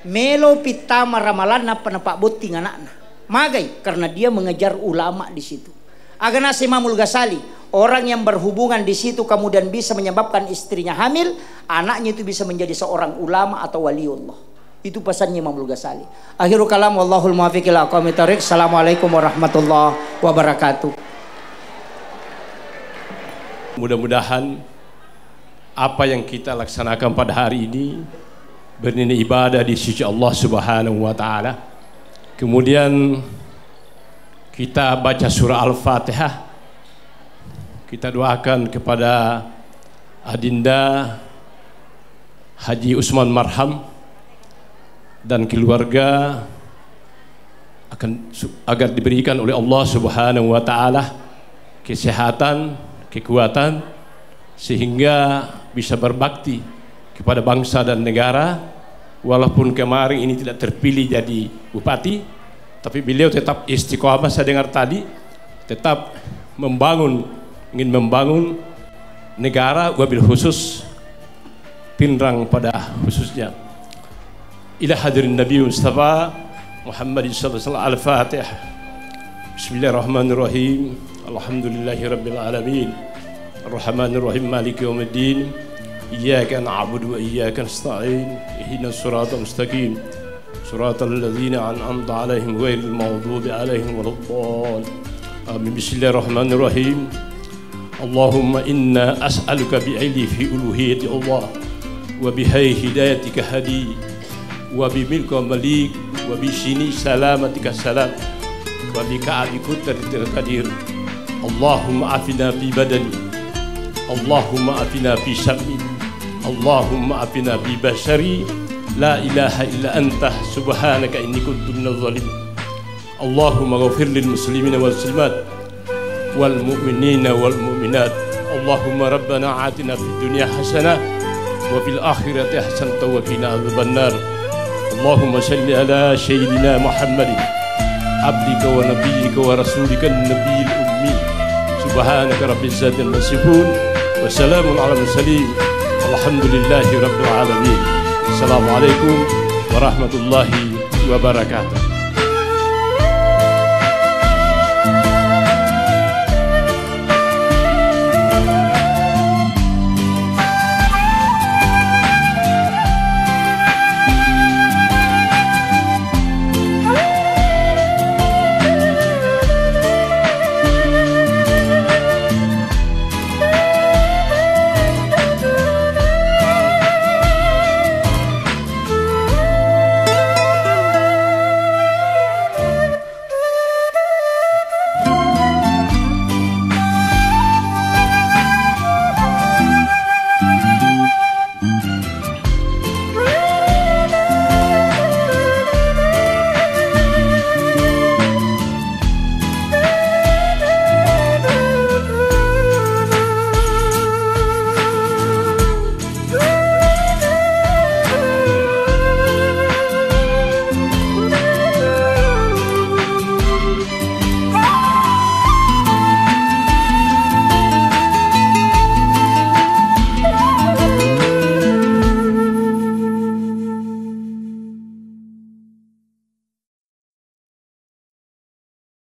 Melo pitama ramalan penepak buting anakna. Magai karena dia mengejar ulama di situ. Agana Imam Al-Ghazali, orang yang berhubungan di situ kemudian bisa menyebabkan istrinya hamil, anaknya itu bisa menjadi seorang ulama atau waliullah. Itu pesannya Imam Al-Ghazali. Akhirul kalam wallahul muwaffiq ila aqwamit thoriq. Assalamualaikum warahmatullahi wabarakatuh. Mudah-mudahan apa yang kita laksanakan pada hari ini bernilai ibadah di sisi Allah Subhanahu wa taala. Kemudian kita baca surah Al-Fatihah. Kita doakan kepada Adinda Haji Usman Marham dan keluarga agar diberikan oleh Allah Subhanahu wa taala kesehatan, kekuatan sehingga bisa berbakti kepada bangsa dan negara. Walaupun kemarin ini tidak terpilih jadi bupati, tapi beliau tetap istiqomah. Saya dengar tadi tetap ingin membangun negara, wabil khusus Pinrang pada khususnya. Ila hadirin Nabi Mustafa Muhammad sallallahu alaihi wasallam. Al-Fatihah. Bismillahirrahmanirrahim. Alhamdulillahirabbil alamin. Arrahmanirrahim. Maliki yaumiddin. Iyyaka na'budu wa iyyaka nasta'in. Ihdinas siratal mustaqim. Siratal ladzina an'amta 'alaihim ghairil maghdubi 'alaihim waladdallin. Amin. Bismillahirrahmanirrahim. Allahumma inna as'aluka bi'ilmi fi uluhiyyati Allah wa bihai hidayatika hadi wa bi milka malik wa bi sini salamatika salam wa bi ka'abi qudratil qadir. Allahumma afina fi badani, Allahumma afina fi sam'i, Allahumma afina fi basari, la ilaha illa anta subhanaka inni kuntu minadh dhalimin. Allahumma ghafir lil muslimina wal muslimat wal mu'minina wal mu'minat. Allahumma rabbana atina fid dunya hasanah wa fil akhirati hasanah wa qina adzabannar. Allahumma salli ala sayyidina Muhammadin abdika wa nabiyyika wa rasulika an-nabiyil ummi. Subhanaka rabbil izzati amma yasifun wa salamun ala mursalin walhamdulillahi rabbil alamin. Assalamualaikum warahmatullahi wabarakatuh.